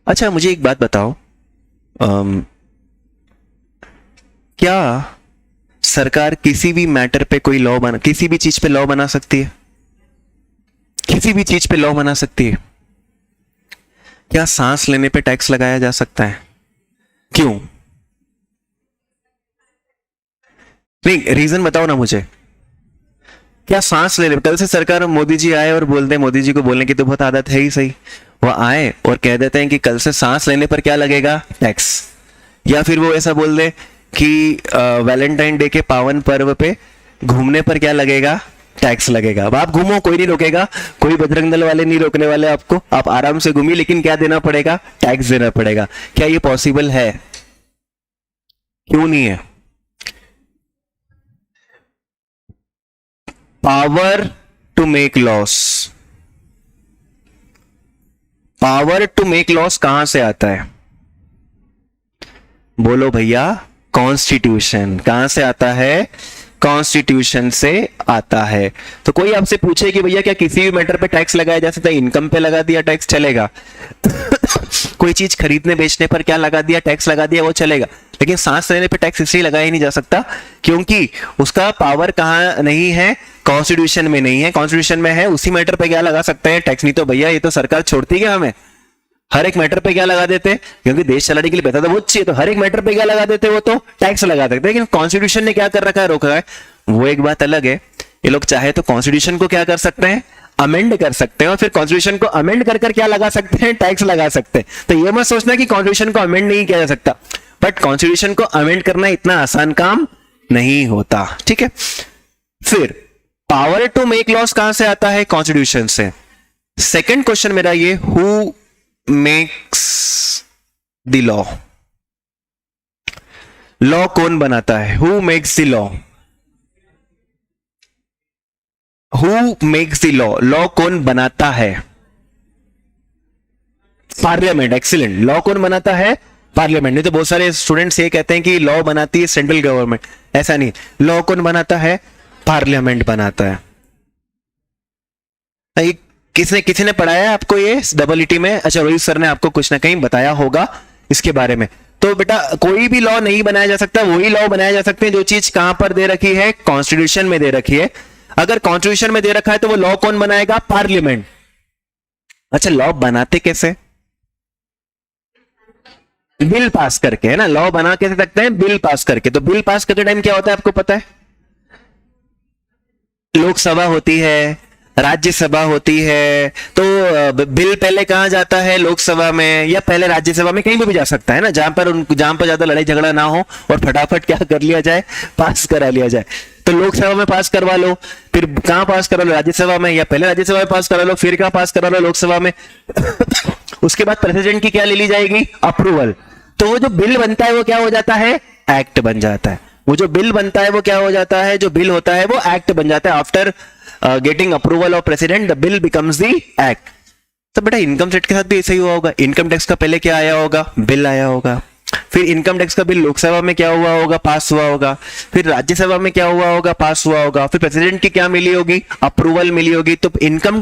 अच्छा, मुझे एक बात बताओ, क्या सरकार किसी भी मैटर पे कोई लॉ बना, किसी भी चीज पे लॉ बना सकती है? किसी भी चीज पे लॉ बना सकती है? क्या सांस लेने पे टैक्स लगाया जा सकता है? क्यों? नहीं, रीजन बताओ ना मुझे। क्या सांस ले ले, कल से सरकार, मोदी जी आए और बोल दे, मोदी जी को बोलने की तो बहुत आदत है ही सही, वो आए और कह देते हैं कि कल से सांस लेने पर क्या लगेगा, टैक्स। या फिर वो ऐसा बोल दे कि वैलेंटाइन डे के पावन पर्व पे घूमने पर क्या लगेगा, टैक्स लगेगा। अब आप घूमो, कोई नहीं रोकेगा, कोई बजरंग दल वाले नहीं रोकने वाले आपको, आप आराम से घूमिए, लेकिन क्या देना पड़ेगा, टैक्स देना पड़ेगा। क्या ये पॉसिबल है? क्यों नहीं है? Power to make laws. Power to make laws कहां से आता है, बोलो भैया? कॉन्स्टिट्यूशन। कहां से आता है, कॉन्स्टिट्यूशन से आता है। तो कोई आपसे पूछे कि भैया क्या किसी भी मैटर पे टैक्स लगाया जा सकता है? इनकम पे लगा दिया टैक्स चलेगा। कोई चीज खरीदने बेचने पर क्या लगा दिया, टैक्स लगा दिया, वो चलेगा। लेकिन सांस लेने पे टैक्स इसलिए लगाया ही नहीं जा सकता क्योंकि उसका पावर कहां नहीं है, कॉन्स्टिट्यूशन में नहीं है। कॉन्स्टिट्यूशन में है, उसी मैटर पे क्या लगा सकते हैं टैक्स। नहीं तो भैया ये तो सरकार छोड़ती है हमें, हर एक मैटर पे क्या लगा देते, क्योंकि देश चलाने के लिए पैसा तो बहुत चाहिए, तो हर एक मैटर पे क्या लगा देते, वो तो टैक्स लगा देते। लेकिन कॉन्स्टिट्यूशन ने क्या कर रखा है, रोका है, वो एक बात अलग है। ये लोग चाहे तो कॉन्स्टिट्यूशन को क्या कर सकते हैं, अमेंड कर सकते हैं, और फिर कॉन्स्टिट्यूशन को अमेंड कर कर क्या लगा सकते हैं, टैक्स लगा सकते हैं। तो ये मत सोचना कि कॉन्स्टिट्यूशन को अमेंड नहीं किया जा सकता, बट कॉन्स्टिट्यूशन को अमेंड करना इतना आसान काम नहीं होता। ठीक है, फिर पावर टू मेक लॉस कहां से आता है, कॉन्स्टिट्यूशन से। सेकंड क्वेश्चन मेरा ये, who makes the law, law कौन बनाता है, who makes the law, who makes the law, law कौन बनाता है, पार्लियामेंट। एक्सीलेंट, लॉ कौन बनाता है, पार्लियामेंट। नहीं तो बहुत सारे स्टूडेंट्स ये कहते हैं कि लॉ बनाती है सेंट्रल गवर्नमेंट, ऐसा नहीं, लॉ कौन बनाता है, पार्लियामेंट बनाता है। किसी ने पढ़ाया आपको ये डबल में? अच्छा, रोहित सर ने आपको कुछ ना कहीं बताया होगा इसके बारे में। तो बेटा कोई भी लॉ नहीं बनाया जा सकता, वही लॉ बनाया जा सकते हैं जो चीज कहां पर दे रखी है, कॉन्स्टिट्यूशन में दे रखी है। अगर कॉन्स्टिट्यूशन में दे रखा है तो वो लॉ कौन बनाएगा, पार्लियामेंट। अच्छा, लॉ बनाते कैसे, बिल पास करके, है ना। लॉ बना कैसे सकते हैं, बिल पास करके। तो बिल पास करते टाइम क्या होता है आपको पता है, लोकसभा होती है, राज्यसभा होती है। तो बिल पहले कहां जाता है, लोकसभा में, या पहले राज्यसभा में, कहीं भी जा सकता है ना, जहां पर ज्यादा लड़ाई झगड़ा ना हो और फटाफट क्या कर लिया जाए, पास करा लिया जाए। तो लोकसभा में पास करवा लो, फिर कहां पास करा लो, राज्यसभा में, या पहले राज्यसभा में पास करा लो, फिर कहां पास करा लो, लोकसभा में। उसके बाद प्रेसिडेंट की क्या ले ली जाएगी, अप्रूवल। तो वो जो बिल बनता है वो क्या हो जाता है, एक्ट बन जाता है। वो जो बिल बनता है वो क्या हो जाता है, जो बिल होता है वो एक्ट बन जाता है। After getting approval of president the bill becomes the act. तो बेटा इनकम टैक्स के साथ भी ऐसा ही हुआ होगा। इनकम टैक्स का पहले क्या आया होगा, बिल आया होगा, फिर इनकम टैक्स का बिल लोकसभा में क्या हुआ होगा, पास हुआ होगा, फिर राज्यसभा में क्या हुआ होगा, पास हुआ होगा, फिर प्रेसिडेंट की क्या मिली होगी, अप्रूवल मिली होगी। तो इनकम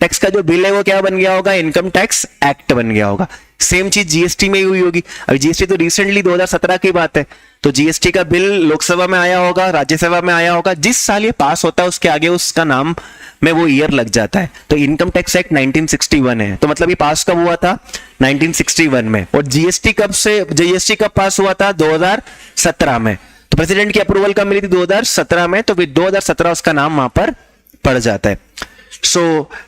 टैक्स का जो बिल है वो क्या बन गया होगा, इनकम टैक्स एक्ट बन गया होगा। सेम चीज जीएसटी में ही हुई होगी। अभी जीएसटी तो रिसेंटली 2017 की बात है, तो जीएसटी का बिल लोकसभा में आया होगा, राज्यसभा में आया होगा। जिस साल ये पास होता है उसके आगे उसका नाम में वो ईयर लग जाता है। तो इनकम टैक्स एक्ट 1961 है, तो मतलब ये पास कब हुआ था, 1961 में। और जीएसटी कब पास हुआ था, 2017 में। तो प्रेसिडेंट की अप्रूवल कब मिली थी, 2017 में। तो फिर 2017 उसका नाम वहां पर पड़ जाता है। सो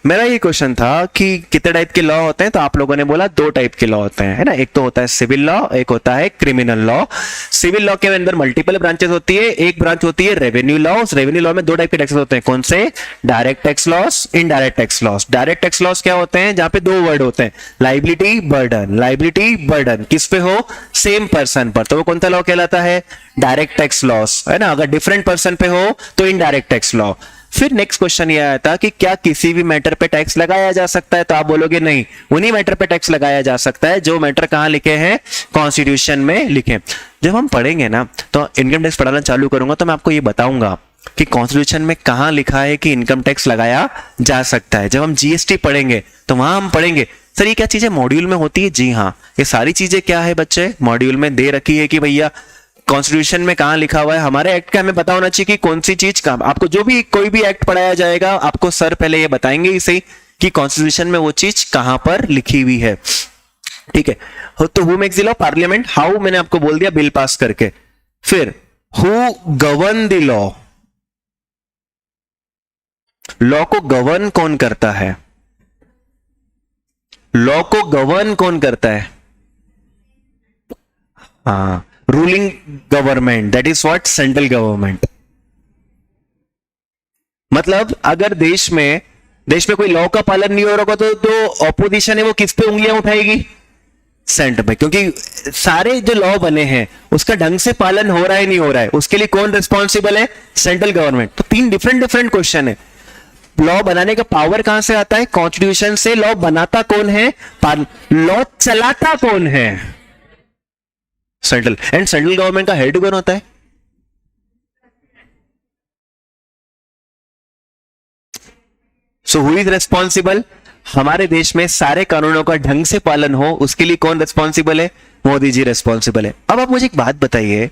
मेरा ये क्वेश्चन था कि कितने टाइप के लॉ होते हैं, तो आप लोगों ने बोला 2 टाइप के लॉ होते हैं, है ना। एक तो होता है सिविल लॉ, एक होता है क्रिमिनल लॉ। सिविल लॉ के अंदर मल्टीपल ब्रांचेस होती है। एक ब्रांच होती है रेवेन्यू लॉ। रेवेन्यू लॉ में 2 टाइप के टैक्सेस होते हैं। कौन से, direct tax laws, indirect tax loss. Direct tax loss क्या होते हैं, जहां पे 2 वर्ड होते हैं, लाइबिलिटी बर्डन। लाइबिलिटी बर्डन किस पे हो, सेम पर्सन पर, तो वो कौन सा लॉ कहलाता है, डायरेक्ट टैक्स लॉस, है ना। अगर डिफरेंट पर्सन पे हो तो इनडायरेक्ट टैक्स लॉ। फिर नेक्स्ट क्वेश्चन ये आया था कि क्या किसी भी मैटर पे टैक्स लगाया जा सकता है, तो आप बोलोगे नहीं, उन्हीं मैटर पे टैक्स लगाया जा सकता है जो मैटर कहां लिखे हैं, कॉन्स्टिट्यूशन में लिखे। जब हम पढ़ेंगे ना, तो इनकम टैक्स पढ़ाना चालू करूंगा तो मैं आपको ये बताऊंगा कि कॉन्स्टिट्यूशन में कहां लिखा है कि इनकम टैक्स लगाया जा सकता है। जब हम जीएसटी पढ़ेंगे तो वहां हम पढ़ेंगे सर ये क्या चीजें मॉड्यूल में होती है। जी हाँ, ये सारी चीजें क्या है बच्चे, मॉड्यूल में दे रखी है कि भैया कॉन्स्टिट्यूशन में कहां लिखा हुआ है। हमारे एक्ट का हमें पता होना चाहिए कि कौन सी चीज कहां। आपको जो भी कोई भी एक्ट पढ़ाया जाएगा, आपको सर पहले ये बताएंगे इसे ही कि कॉन्स्टिट्यूशन में वो चीज कहां पर लिखी हुई है। ठीक है, तो who makes the law, parliament. How, मैंने आपको बोल दिया, बिल पास करके। फिर who govern the law, law को गवर्न कौन करता है, लॉ को गवर्न कौन करता है, हाँ, ruling government, that is what, central government. मतलब अगर देश में कोई लॉ का पालन नहीं हो रहा होगा तो ऑपोजिशन है वो किस पे उंगलियां उठाएगी, सेंटर पे। क्योंकि सारे जो लॉ बने हैं उसका ढंग से पालन हो रहा है नहीं हो रहा है, उसके लिए कौन रिस्पॉन्सिबल है, सेंट्रल गवर्नमेंट। तो 3 डिफरेंट क्वेश्चन है। लॉ बनाने का पावर कहां से आता है, कॉन्स्टिट्यूशन से। लॉ बनाता कौन है, लॉ चलाता कौन है, सेंट्रल। एंड सेंट्रल गवर्नमेंट का हेड कौन होता है, सो हु इज रेस्पॉन्सिबल? हमारे देश में सारे कानूनों का ढंग से पालन हो, उसके लिए कौन रेस्पॉन्सिबल है? मोदी जी रेस्पॉन्सिबल है। अब आप मुझे एक बात बताइए,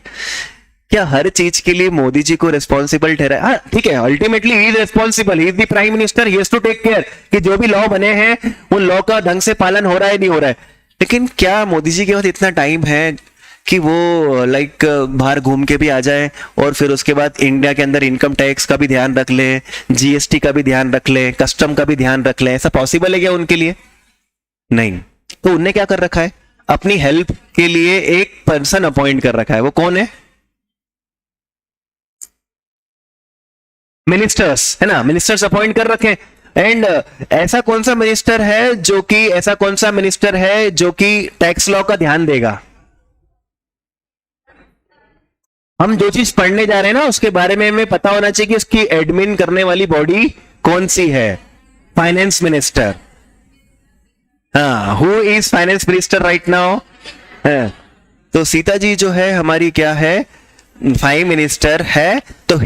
क्या हर चीज के लिए मोदी जी को रेस्पॉन्सिबल ठहराए? हाँ ठीक है, ultimately he is responsible, he is the prime minister, he has to take care कि जो भी लॉ बने हैं उन लॉ का ढंग से पालन हो रहा है नहीं हो रहा है। लेकिन क्या मोदी जी के पास इतना टाइम है कि वो लाइक बाहर घूम के भी आ जाए और फिर उसके बाद इंडिया के अंदर इनकम टैक्स का भी ध्यान रख ले, जीएसटी का भी ध्यान रख ले, कस्टम का भी ध्यान रख ले? ऐसा पॉसिबल है क्या उनके लिए? नहीं। तो उनने क्या कर रखा है? अपनी हेल्प के लिए एक पर्सन अपॉइंट कर रखा है। वो कौन है? मिनिस्टर्स, है ना, मिनिस्टर्स अपॉइंट कर रखे। एंड ऐसा कौन सा मिनिस्टर है जो कि टैक्स लॉ का ध्यान देगा? हम जो चीज पढ़ने जा रहे हैं ना उसके बारे में हमें पता होना चाहिए कि उसकी एडमिन करने वाली बॉडी कौन सी है? Finance minister. हाँ, who is finance minister right now? तो सीता जी जो है हमारी क्या है? प्राइम मिनिस्टर है। तो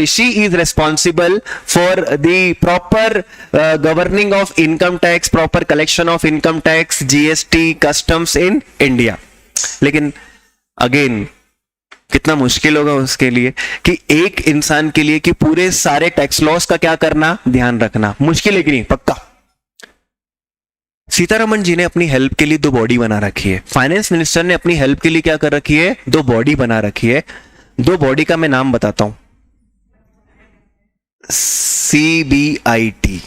she is responsible for the proper governing of income tax, proper collection of income tax, GST, customs in India. लेकिन अगेन कितना मुश्किल होगा उसके लिए कि एक इंसान के लिए कि पूरे सारे टैक्स लॉस का क्या करना, ध्यान रखना। मुश्किल है कि नहीं? पक्का। सीतारमण जी ने अपनी हेल्प के लिए दो बॉडी बना रखी है, फाइनेंस मिनिस्टर ने अपनी हेल्प के लिए क्या कर रखी है? दो बॉडी बना रखी है। दो बॉडी का मैं नाम बताता हूं। CBDT,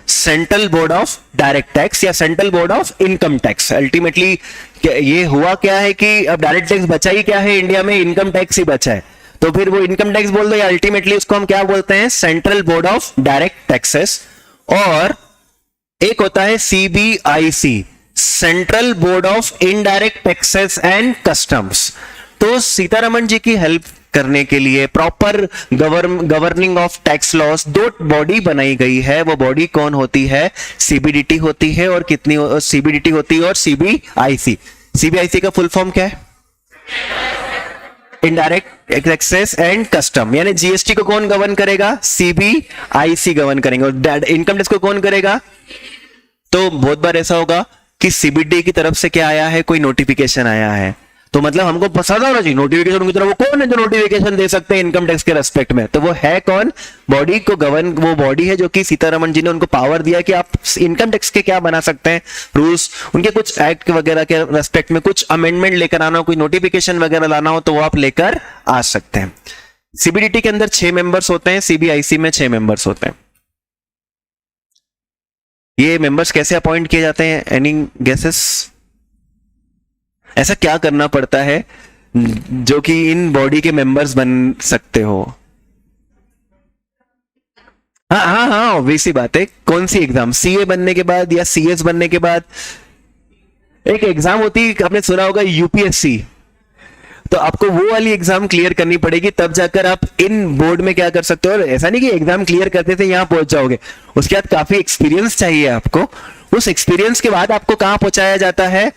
central board of direct tax या central board of income tax. Ultimately ये हुआ क्या है कि अब डायरेक्ट टैक्स बचा ही क्या है इंडिया में? इनकम टैक्स ही बचा है। तो फिर वो इनकम टैक्स बोल दो या अल्टीमेटली उसको हम क्या बोलते हैं? Central board of direct taxes. और एक होता है CBIC, central board of indirect taxes and customs. तो सीतारमण जी की हेल्प करने के लिए proper governing of tax loss दो बॉडी बनाई गई है। वो बॉडी कौन होती है? सीबीडीटी होती है। और कितनी सीबीडीटी होती है? और सीबीआईसी। सीबीआईसी का फुल फॉर्म क्या है? Indirect taxes and custom. यानी जीएसटी को कौन गवर्न करेगा? सीबीआईसी गवर्न करेंगे। और इनकम टैक्स को कौन करेगा? तो बहुत बार ऐसा होगा कि सीबीडी की तरफ से क्या आया है? कोई नोटिफिकेशन आया है, तो मतलब हमको पसंद होना चाहिए नोटिफिकेशन की तरफ। वो कौन है जो नोटिफिकेशन दे सकते हैं इनकम टैक्स के रेस्पेक्ट में? तो वो है कौन? बॉडी को गवर्न, वो बॉडी है जो कि सीतारमण जी ने उनको पावर दिया कि आप इनकम टैक्स के क्या बना सकते हैं रूल्स, उनके कुछ एक्ट वगैरह के रेस्पेक्ट में कुछ अमेंडमेंट लेकर आना हो, कोई नोटिफिकेशन वगैरह लाना हो तो वो आप लेकर आ सकते हैं। सीबीडीटी के अंदर 6 मेंबर्स होते हैं, सीबीआईसी में 6 मेंबर्स होते हैं। ये मेंबर्स कैसे अपॉइंट किए जाते हैं? Any guesses? ऐसा क्या करना पड़ता है जो कि इन बॉडी के मेंबर्स बन सकते हो? हाँ हाँ हाँ, वैसी बात है। कौन सी एग्जाम? सीए बनने के बाद या सीएस बनने के बाद एक एग्जाम होती है, आपने सुना होगा यूपीएससी। तो आपको वो वाली एग्जाम क्लियर करनी पड़ेगी, तब जाकर आप इन बोर्ड में क्या कर सकते हो। और ऐसा नहीं कि एग्जाम क्लियर करते थे यहां पहुंच जाओगे, उसके बाद काफी एक्सपीरियंस चाहिए आपको। उस एक्सपीरियंस के बाद आपको कहां पहुंचाया जाता है?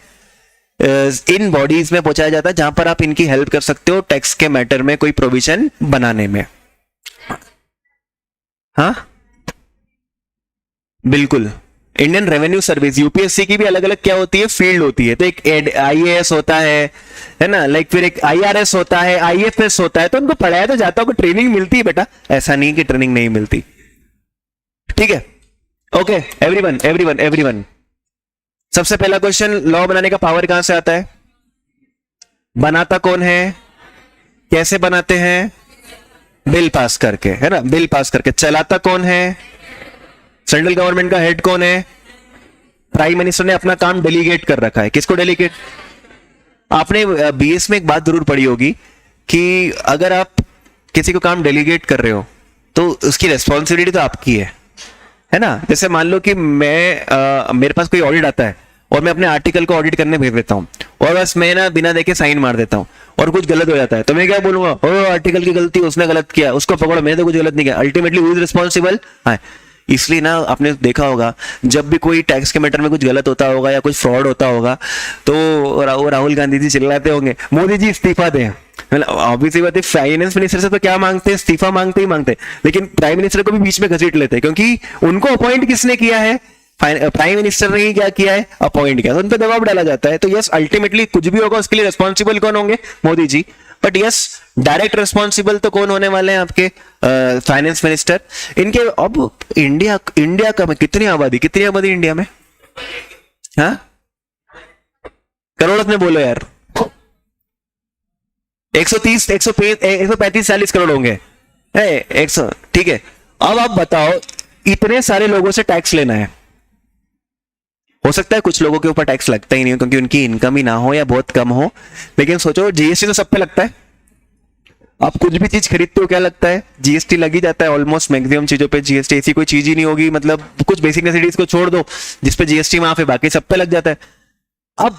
इन बॉडीज में पहुंचाया जाता है जहां पर आप इनकी हेल्प कर सकते हो टैक्स के मैटर में कोई प्रोविजन बनाने में। हाँ बिल्कुल। इंडियन रेवेन्यू सर्विस, यूपीएससी की भी अलग अलग क्या होती है? फील्ड होती है। तो एक आईएएस होता है ना, लाइक फिर एक आईआरएस होता है, आईएफएस होता है। तो उनको पढ़ाया तो जाता है, ट्रेनिंग मिलती है बेटा, ऐसा नहीं कि ट्रेनिंग नहीं मिलती। ठीक है, ओके एवरीवन एवरीवन एवरीवन। सबसे पहला क्वेश्चन, लॉ बनाने का पावर कहां से आता है? बनाता कौन है? कैसे बनाते हैं? बिल पास करके, है ना, बिल पास करके। चलाता कौन है? सेंट्रल गवर्नमेंट का हेड कौन है? प्राइम मिनिस्टर ने अपना काम डेलीगेट कर रखा है। किसको डेलीगेट? आपने बीएस में एक बात जरूर पढ़ी होगी कि अगर आप किसी को काम डेलीगेट कर रहे हो तो उसकी रेस्पॉन्सिबिलिटी तो आपकी है ना। जैसे मान लो कि मेरे पास कोई ऑडिट आता है और मैं अपने आर्टिकल को ऑडिट करने भेज देता हूं और बस मैं ना बिना देखे साइन मार देता हूं और कुछ गलत हो जाता है, तो मैं क्या बोलूंगा? ओ आर्टिकल की गलती, उसने गलत किया, उसको पकड़ो, मैंने तो कुछ गलत नहीं किया। Ultimately who is responsible? हाँ, इसलिए ना आपने देखा होगा जब भी कोई टैक्स के मैटर में कुछ गलत होता होगा या कुछ फ्रॉड होता होगा तो राहुल गांधी जी चिल्लाते होंगे मोदी जी इस्तीफा दें। मतलब ऑब्वियसली बात है, फाइनेंस मिनिस्टर से तो क्या मांगते हैं, इस्तीफा मांगते ही मांगते हैं, लेकिन प्राइम मिनिस्टर को भी बीच में घसीट लेते हैं, क्योंकि उनको अपॉइंट किसने किया है, प्राइम मिनिस्टर ने ही क्या किया है, अपॉइंट किया, तो उन पर दबाव डाला जाता है। तो यस, अल्टीमेटली कुछ भी होगा उसके लिए रिस्पॉन्सिबल कौन होंगे, Modi ji. But yes, direct responsible तो कौन होने वाले हैं, आपके फाइनेंस मिनिस्टर। इनके अब इंडिया का कितनी आबादी इंडिया में, हाँ करोड़ में बोलो यार, 130 135 40 करोड़ होंगे, 100, ठीक है। अब आप बताओ, इतने सारे लोगों से टैक्स लेना है, हो सकता है कुछ लोगों के ऊपर टैक्स लगता ही नहीं हो क्योंकि उनकी इनकम ही ना हो या बहुत कम हो, लेकिन सोचो जीएसटी तो सब पे लगता है। आप कुछ भी चीज खरीदते हो क्या लगता है, जीएसटी लग ही जाता है, ऑलमोस्ट मैक्सिमम चीजों पे जीएसटी, ऐसी कोई चीज ही नहीं होगी, मतलब कुछ बेसिक नेसेसिटीज को छोड़ दो जिसपे जीएसटी माफ है, बाकी सब पे लग जाता है। अब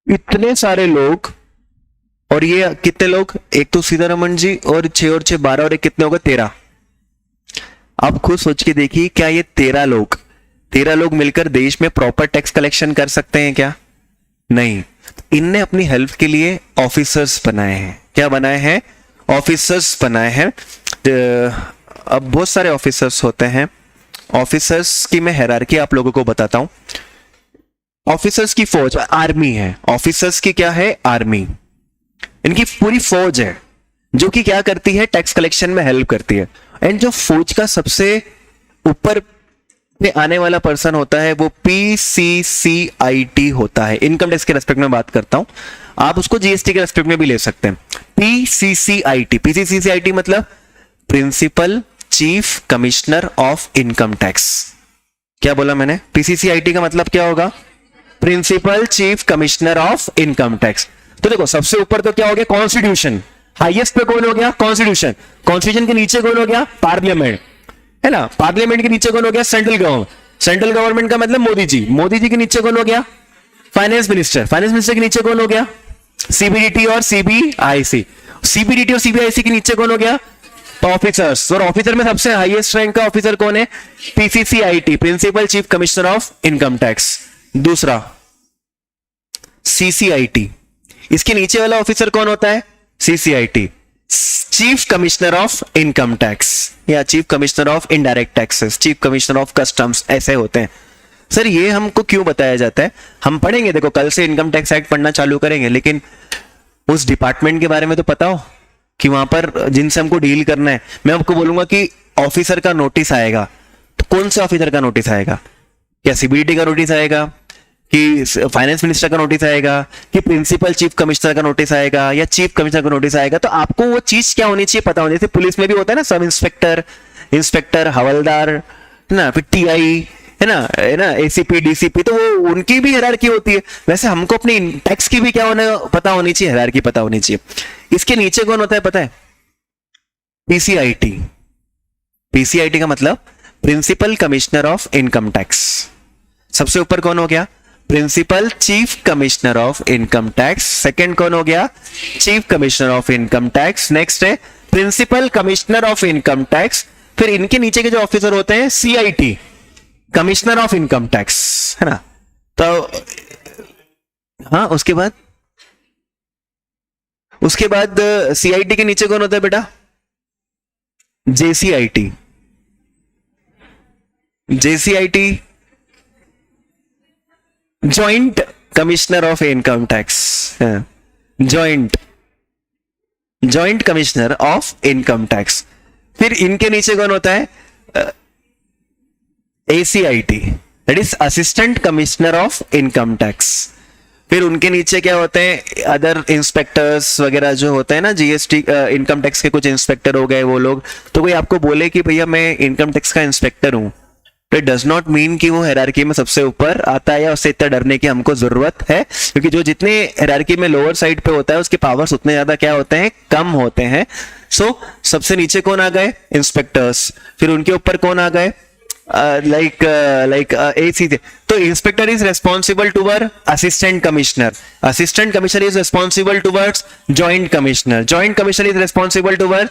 इतने सारे लोग, और ये कितने लोग, एक तो सीतारमण जी और 6 और 6 12 और एक कितने होगा, 13। आप खुद सोच के देखिए, क्या ये 13 लोग मिलकर देश में प्रॉपर टैक्स कलेक्शन कर सकते हैं क्या, नहीं। इनने अपनी हेल्प के लिए ऑफिसर्स बनाए हैं, क्या बनाए हैं, ऑफिसर्स बनाए हैं। अब बहुत सारे ऑफिसर्स होते हैं, ऑफिसर्स की मैं हायरार्की आप लोगों को बताता हूं। ऑफिसर्स की फौज आर्मी है, ऑफिसर्स की क्या है, आर्मी, इनकी पूरी फौज है जो कि क्या करती है, टैक्स कलेक्शन में हेल्प करती है। एंड जो फौज का सबसे ऊपर में आने वाला पर्सन होता है वो पीसीसीआईटी होता है, इनकम टैक्स के रेस्पेक्ट में बात करता हूं, आप उसको जीएसटी के रेस्पेक्ट में भी ले सकते हैं। पीसीसीआईटी मतलब principal chief commissioner of income tax. क्या बोला मैंने, पीसीसीआईटी का मतलब क्या होगा, principal chief commissioner of income tax. तो देखो सबसे ऊपर तो क्या हो गया, कॉन्स्टिट्यूशन, हाईएस्ट पे कौन हो गया, कॉन्स्टिट्यूशन, कॉन्स्टिट्यूशन के नीचे कौन हो गया, पार्लियामेंट, है ना, पार्लियामेंट के नीचे कौन हो गया, सेंट्रल गवर्नमेंट, सेंट्रल गवर्नमेंट का मतलब मोदी जी, मोदी जी के नीचे कौन हो गया, फाइनेंस मिनिस्टर, फाइनेंस मिनिस्टर के नीचे कौन हो गया, सीबीडीटी और सीबीआईसी, सीबीडीटी और सीबीआईसी के नीचे कौन हो गया, ऑफिसर्स, और ऑफिसर में सबसे हाईएस्ट रैंक का ऑफिसर कौन है, PCCIT, principal chief commissioner of income tax. दूसरा सीसीआईटी, इसके नीचे वाला ऑफिसर कौन होता है, CCIT, chief commissioner of income tax या chief commissioner of indirect taxes, chief commissioner of customs, ऐसे होते हैं। सर ये हमको क्यों बताया जाता है, हम पढ़ेंगे, देखो कल से इनकम टैक्स एक्ट पढ़ना चालू करेंगे, लेकिन उस डिपार्टमेंट के बारे में तो पता हो कि वहां पर जिनसे हमको डील करना है। मैं आपको बोलूंगा कि ऑफिसर का नोटिस आएगा, तो कौन से ऑफिसर का नोटिस आएगा, क्या सीबीडीटी का नोटिस आएगा, कि फाइनेंस मिनिस्टर का नोटिस आएगा, कि प्रिंसिपल चीफ कमिश्नर का नोटिस आएगा, या चीफ कमिश्नर का नोटिस आएगा। तो आपको वो चीज क्या होनी चाहिए पता होनी चाहिए। पुलिस में भी होता है ना, सब इंस्पेक्टर, इंस्पेक्टर, हवलदार, है ना, फिर टीआई, है ना, एसीपी, डीसीपी, तो वो उनकी भी हायरार्की होती है। वैसे हमको अपनी टैक्स की भी क्या पता होनी चाहिए, हायरार्की पता होनी चाहिए। इसके नीचे कौन होता है पता है, पीसीआईटी, पीसीआईटी का मतलब principal commissioner of income tax. सबसे ऊपर कौन हो गया, principal chief commissioner of income tax. Second कौन हो गया, chief commissioner of income tax. Next है principal commissioner of income tax. फिर इनके नीचे के जो ऑफिसर होते हैं CIT, commissioner of income tax, है ना। तो हाँ, उसके बाद सीआईटी के नीचे कौन होता है बेटा, JCIT, JCIT joint commissioner of income tax, joint commissioner of income tax. फिर इनके नीचे कौन होता है, ACIT, that is assistant commissioner of income tax. फिर उनके नीचे क्या होते हैं, अदर इंस्पेक्टर्स वगैरह जो होते हैं ना, जीएसटी इनकम टैक्स के कुछ इंस्पेक्टर हो गए वो लोग। तो कोई आपको बोले कि भैया मैं इनकम टैक्स का इंस्पेक्टर हूं, तो इट डज नॉट मीन कि वो हायरार्की में सबसे ऊपर आता है या उससे इतना डरने की हमको जरूरत है, क्योंकि जो जितने हायरार्की में लोअर साइड पे होता है उसके पावर्स उतने ज्यादा क्या होते हैं, कम होते हैं। सो सबसे नीचे कौन आ गए, इंस्पेक्टर्स। फिर उनके ऊपर कौन आ गए, एसी। तो inspector is responsible toward assistant commissioner, assistant commissioner is responsible towards joint commissioner, joint commissioner is responsible toward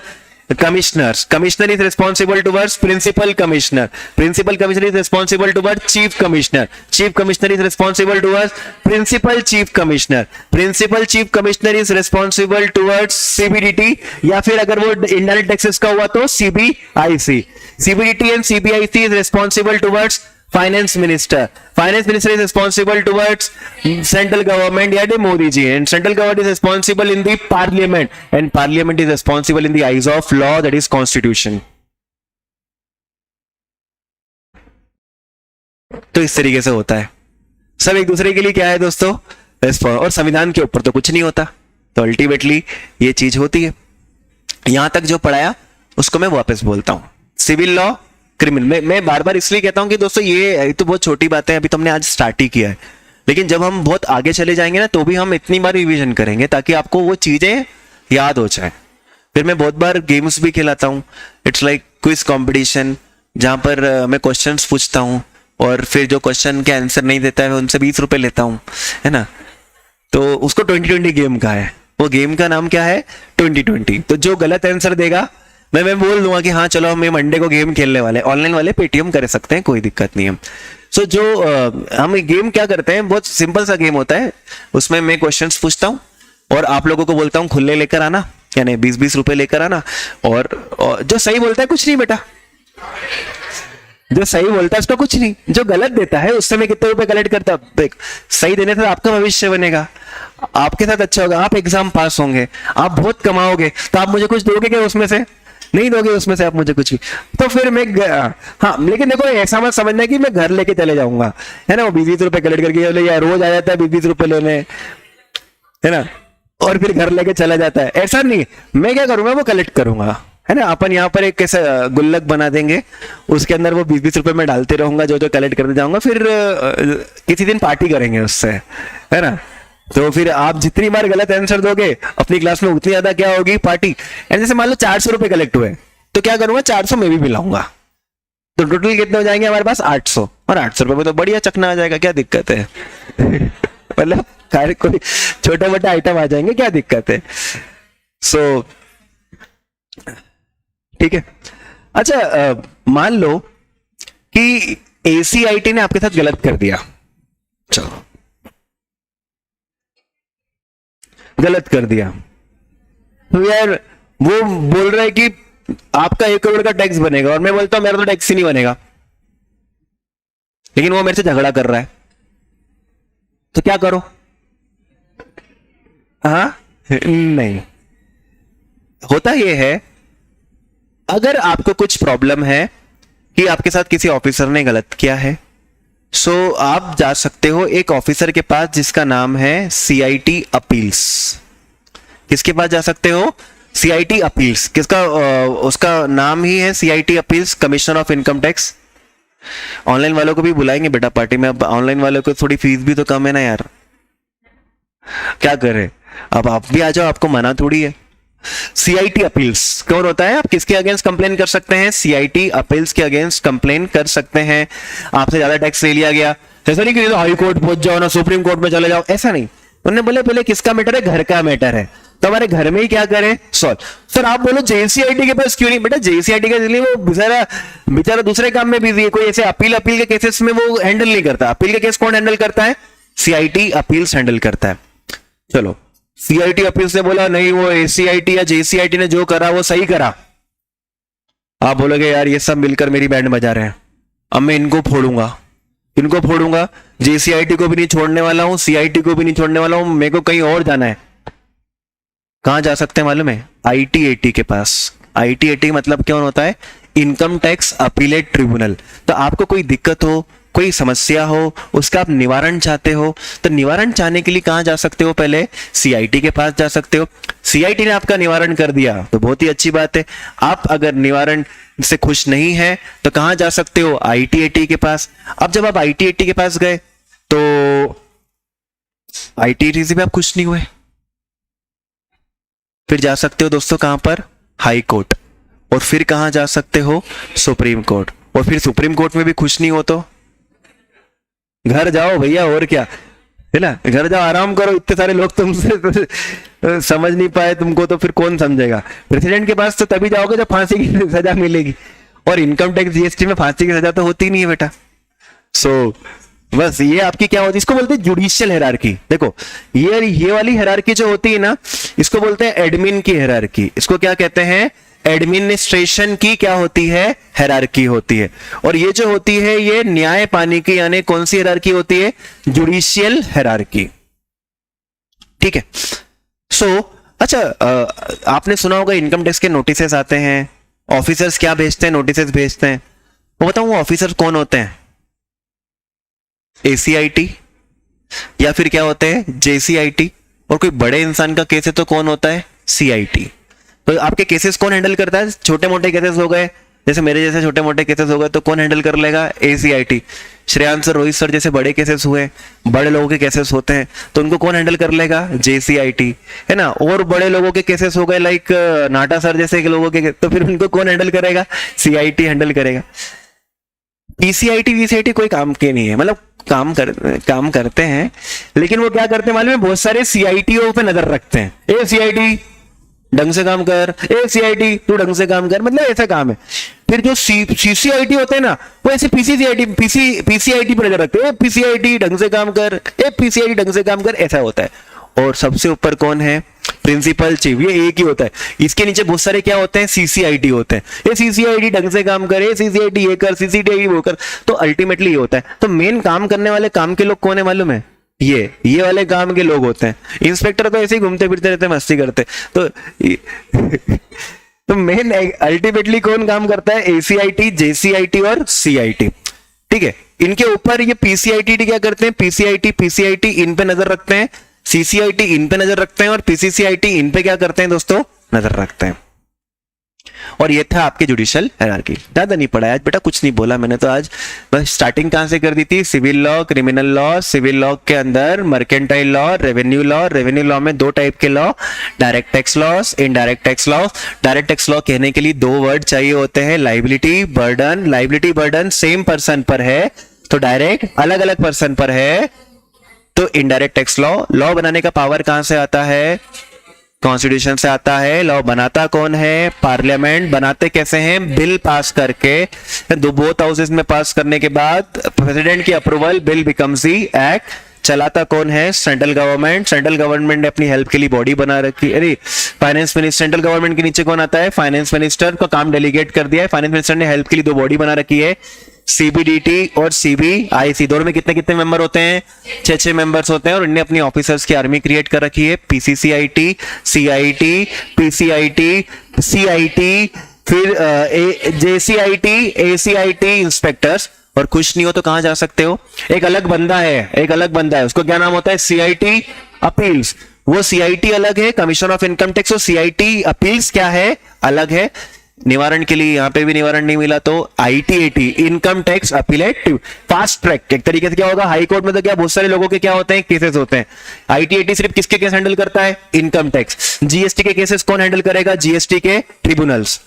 commissioners. Commissioner is responsible towards principal commissioner. Principal commissioner is responsible towards chief commissioner. Chief commissioner is responsible towards principal chief commissioner. Principal chief commissioner is responsible towards CBDT, या फिर अगर वो indirect taxes का हुआ तो CBIC. CBDT and CBIC is responsible towards finance minister. Finance minister is responsible towards central government, या Modi ji. And central government is responsible in the parliament, and parliament is responsible in the eyes of law, that is constitution. तो इस तरीके से होता है. सब एक दूसरे के लिए क्या है दोस्तों, और संविधान के ऊपर तो कुछ नहीं होता. तो अल्टीमेटली ये चीज होती है. यहां तक जो पढ़ाया उसको मैं वापस बोलता हूं. Civil law, criminal. मैं बार बार इसलिए कहता हूं कि दोस्तों ये तो बहुत छोटी बात है, अभी तो हमने आज स्टार्ट ही किया है, लेकिन जब हम बहुत आगे चले जाएंगे ना तो भी हम इतनी बार रिवीजन करेंगे ताकि आपको वो चीजें याद हो जाए. फिर मैं बहुत बार गेम्स भी खिलाता हूँ. इट्स लाइक क्विज कंपटीशन, जहां पर मैं क्वेश्चंस पूछता हूँ और फिर जो क्वेश्चन के आंसर नहीं देता है उनसे 20 रुपए लेता हूँ, है ना. तो उसको 2020 गेम का है. वो गेम का नाम क्या है, 2020. तो जो गलत आंसर देगा मैं बोल दूंगा कि हाँ चलो हम ये मंडे को गेम खेलने वाले. ऑनलाइन वाले पेटीएम कर सकते हैं, कोई दिक्कत नहीं है. सो जो हम गेम क्या करते हैं, बहुत सिंपल सा गेम होता है. उसमें मैं क्वेश्चंस पूछता हूँ और आप लोगों को बोलता हूँ खुले लेकर आना, यानी 20-20 रुपए लेकर आना. और जो सही बोलता है कुछ नहीं बेटा, जो सही बोलता है उसका कुछ नहीं. जो गलत देता है उससे मैं कितने रुपए कलेक्ट करता. सही देने से आपका भविष्य बनेगा, आपके साथ अच्छा होगा, आप एग्जाम पास होंगे, आप बहुत कमाओगे. तो आप मुझे कुछ दोगे क्या उसमें से, नहीं दोगे उसमें से आप मुझे कुछ भी. तो फिर मैं हाँ, लेकिन देखो ऐसा मत समझना कि मैं घर लेके चले जाऊंगा, है ना. वो 20 रुपए कलेक्ट करके यार रोज आ जाता है 20 रुपए लेने, है ना, और फिर घर लेके चला जाता है. ऐसा नहीं. मैं क्या करूंगा, वो कलेक्ट करूंगा, है ना. अपन यहाँ पर एक कैसे गुल्लक बना देंगे, उसके अंदर वो 20-20 रुपए मैं डालते रहूंगा, जो जो कलेक्ट करते जाऊंगा. फिर किसी दिन पार्टी करेंगे उससे, है ना. तो फिर आप जितनी बार गलत आंसर दोगे अपनी क्लास में उतनी ज्यादा क्या होगी, पार्टी. एंड जैसे मान लो 400 रुपए कलेक्ट हुए, तो क्या करूंगा, 400 में भी मिलाऊंगा. तो टोटल कितने हो जाएंगे हमारे पास, 800. और 800 रुपए में तो बढ़िया चकना आ जाएगा, क्या दिक्कत है. मतलब कोई छोटा मोटा आइटम आ जाएंगे, क्या दिक्कत है. सो ठीक है. अच्छा, मान लो कि ACIT ने आपके साथ गलत कर दिया. चलो, गलत कर दिया. तो यार वो बोल रहा है कि आपका 1 करोड़ का टैक्स बनेगा, और मैं बोलता हूं मेरा तो टैक्स ही नहीं बनेगा, लेकिन वो मेरे से झगड़ा कर रहा है. तो क्या करो, हाँ नहीं. होता ये है, अगर आपको कुछ प्रॉब्लम है कि आपके साथ किसी ऑफिसर ने गलत किया है, सो आप जा सकते हो एक ऑफिसर के पास जिसका नाम है CIT अपील्स. किसके पास जा सकते हो, CIT अपील्स. किसका उसका नाम ही है CIT appeals, commissioner of income tax. Online वालों को भी बुलाएंगे बेटा पार्टी में. अब ऑनलाइन वालों को थोड़ी फीस भी तो कम है ना यार, क्या करें. अब आप भी आ जाओ, आपको मना थोड़ी है. CIT अपील्स कौन होता है, आप किसके अगेंस्ट कंप्लेन कर सकते हैं, CIT अपील्स के अगेंस्ट कंप्लेन कर सकते हैं. आपसे ज्यादा टैक्स ले लिया गया, ऐसा नहीं कि तो हाई कोर्ट पहुंच जाओ ना, सुप्रीम कोर्ट में चले जाओ, ऐसा नहीं. उन्होंने बोले पहले किसका मैटर है, घर का मैटर है, तो हमारे घर में ही क्या करें, सॉल्व. सर आप बोलो JCIT के पास क्यों नहीं, बेटा JCIT के लिए वो बेचारा दूसरे काम में बिजी है. कोई ऐसे अपील के केसेस में वो हैंडल नहीं करता. अपील के केस कौन हैंडल करता है, CIT अपील्स हैंडल करता है. चलो, CIT अपील्स ने बोला नहीं, वो ACIT या JCIT ने जो करा वो सही करा. आप बोलोगे यार ये सब मिलकर मेरी बैंड बजा रहे हैं, अब मैं इनको फोड़ूंगा, JCIT को भी नहीं छोड़ने वाला हूं, CIT को भी नहीं छोड़ने वाला हूं, मेरे को कहीं और जाना है. कहां जा सकते हैं मालूम है, ITAT के पास. ITAT मतलब क्या होता है, इनकम टैक्स अपीलेट ट्रिब्यूनल. तो आपको कोई दिक्कत हो, कोई समस्या हो, उसका आप निवारण चाहते हो, तो निवारण चाहने के लिए कहां जा सकते हो, पहले CIT के पास जा सकते हो. CIT ने आपका निवारण कर दिया तो बहुत ही अच्छी बात है. आप अगर निवारण से खुश नहीं है तो कहां जा सकते हो, ITAT के पास. अब जब आप ITAT के पास गए तो ITAT से भी आप खुश नहीं हुए, फिर जा सकते हो दोस्तों कहां पर, हाई कोर्ट. और फिर कहां जा सकते हो, सुप्रीम कोर्ट. और फिर सुप्रीम कोर्ट में भी खुश नहीं हो तो घर जाओ भैया, और क्या. है ना, घर जाओ आराम करो, इतने सारे लोग तुमसे समझ नहीं पाए तुमको तो फिर कौन समझेगा। प्रेसिडेंट के पास तो तभी जाओगे जब फांसी की सजा मिलेगी, और इनकम टैक्स जीएसटी में फांसी की सजा तो होती नहीं है बेटा। सो बस ये आपकी क्या होती है, इसको बोलते हैं जुडिशियल हायरार्की। देखो ये वाली हायरार्की जो होती है ना, इसको बोलते हैं एडमिन की हायरार्की। इसको क्या कहते हैं, एडमिनिस्ट्रेशन की क्या होती है, हायरार्की होती है। और ये जो होती है ये न्याय पाने की, यानी कौन सी हायरार्की होती है, जुडिशियल हायरार्की। ठीक है। सो अच्छा, आपने सुना होगा इनकम टैक्स के नोटिसेस आते हैं, ऑफिसर्स क्या भेजते हैं, नोटिसेस भेजते हैं। वो बताऊं वो ऑफिसर्स कौन होते हैं, एसीआईटी या फिर क्या होते हैं, जेसीआईटी। और कोई बड़े इंसान का केस है तो कौन होता है, सीआईटी। तो आपके केसेस कौन हैंडल करता है, छोटे मोटे केसेस हो गए, जैसे मेरे जैसे छोटे मोटे केसेस हो गए तो कौन हैंडल कर लेगा, एसीआईटी। श्रेयांश सर, रोहित सर जैसे बड़े केसेस हुए, बड़े लोगों के केसेस होते हैं तो उनको कौन हैंडल कर लेगा, जेसीआईटी, है ना। और बड़े लोगों के केसेस हो गए लाइक नाटा सर जैसे लोगों के, तो फिर उनको कौन हैंडल करेगा, सीआईटी हैंडल करेगा। पीसीआईटी वीसीआईटी कोई काम के नहीं है, मतलब काम करते हैं, लेकिन वो क्या करते हैं मालूम है, बहुत सारे सीआईटीओ पे नजर रखते हैं। ए सीआईटी ढंग से काम कर, ए सीआईटी तू ढंग से काम कर, मतलब ऐसा काम है। फिर जो सीसीआईटी होते हैं ना, वो ऐसे पीसीआईटी पर नजर रखते हैं, पीसीआईटी ढंग से काम कर, ए पीसीआईटी ढंग से काम कर, ऐसा होता है। और सबसे ऊपर कौन है, प्रिंसिपल चीफ, ये एक ही होता है। इसके नीचे बहुत सारे क्या होते हैं, सीसीआईटी होते हैं। ये सीसीआईटी ढंग से काम करे, सीसीआईटी ये कर, सीसीआईटी वो कर, तो अल्टीमेटली ये होता है। तो मेन काम करने वाले काम के लोग कौन है मालूम है, ये वाले काम के लोग होते हैं। इंस्पेक्टर तो ऐसे ही घूमते फिरते रहते, मस्ती करते। तो मेन अल्टीमेटली कौन काम करता है, एसीआईटी, जेसीआईटी और सीआईटी। ठीक है। इनके ऊपर ये पीसीआईटी क्या करते हैं, पीसीआईटी इन पे नजर रखते हैं, सीसीआईटी इन पे नजर रखते हैं, और पीसीसीआईटी इन पे क्या करते हैं दोस्तों, नजर रखते हैं। और ये था आपके जुडिशियल हायरार्की। ज्यादा नहीं पढ़ा आज बेटा, कुछ नहीं बोला मैंने तो आज, बस स्टार्टिंग कहां से कर दी थी, civil law, criminal law. Civil law के अंदर mercantile law, revenue law. Revenue law में दो टाइप के law, direct tax laws, indirect tax law. Direct tax law कहने के लिए दो वर्ड चाहिए होते हैं, liability, burden. Liability burden same person पर है तो डायरेक्ट, अलग अलग पर्सन पर है तो इनडायरेक्ट टैक्स लॉ। लॉ बनाने का पावर कहां से आता है, कॉन्स्टिट्यूशन से आता है। लॉ बनाता कौन है, पार्लियामेंट। बनाते कैसे हैं, बिल पास करके, बोथ हाउसेस में पास करने के बाद प्रेसिडेंट की approval, bill becomes the act. चलाता कौन है, सेंट्रल गवर्नमेंट। सेंट्रल गवर्नमेंट ने अपनी हेल्प के लिए बॉडी बना रखी, अरे फाइनेंस मिनिस्टर। सेंट्रल गवर्नमेंट के नीचे कौन आता है, फाइनेंस मिनिस्टर का काम डेलीगेट कर दिया है। फाइनेंस मिनिस्टर ने हेल्प के लिए दो बॉडी बना रखी है, सीबीडीटी और सीबीआईसी। दोनों में कितने कितने मेंबर होते हैं, 6 मेंबर्स होते हैं। और इन्हें अपनी ऑफिसर्स की आर्मी क्रिएट कर रखी है, पीसीसीआईटी, सीआईटी, पीसीआईटी, सीआईटी, फिर जेसीआईटी, एसीआईटी, इंस्पेक्टर्स। और खुश नहीं हो तो कहां जा सकते हो, एक अलग बंदा है, उसको क्या नाम होता है, सीआईटी अपील्स। वो सीआईटी अलग है, कमीशन ऑफ इनकम टैक्स, और सीआईटी अपील्स क्या है, अलग है। निवारण के लिए यहां पे भी निवारण नहीं मिला तो ITAT, income tax appellate fast track. एक तरीके से क्या होगा, हाई कोर्ट में तो क्या बहुत सारे लोगों के क्या होते हैं, केसेस होते हैं। आईटीएटी सिर्फ किसके केस हैंडल करता है, इनकम टैक्स। जीएसटी के केसेस कौन हैंडल करेगा, जीएसटी के ट्रिब्यूनल्स।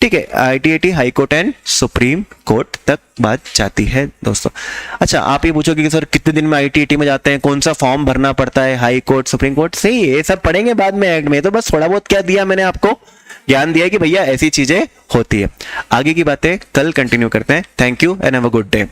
ठीक है, ITAT high court and supreme court तक बात जाती है दोस्तों। अच्छा, आप ये पूछोगे कि सर कितने दिन में आईटीएटी में जाते हैं, कौन सा फॉर्म भरना पड़ता है, हाई कोर्ट, सुप्रीम कोर्ट, सही ये सब पढ़ेंगे बाद में एक्ट में। तो बस थोड़ा बहुत क्या दिया मैंने आपको, ज्ञान दिया कि भैया ऐसी चीजें होती है। आगे की बातें कल कंटिन्यू करते हैं। Thank you and have a good day.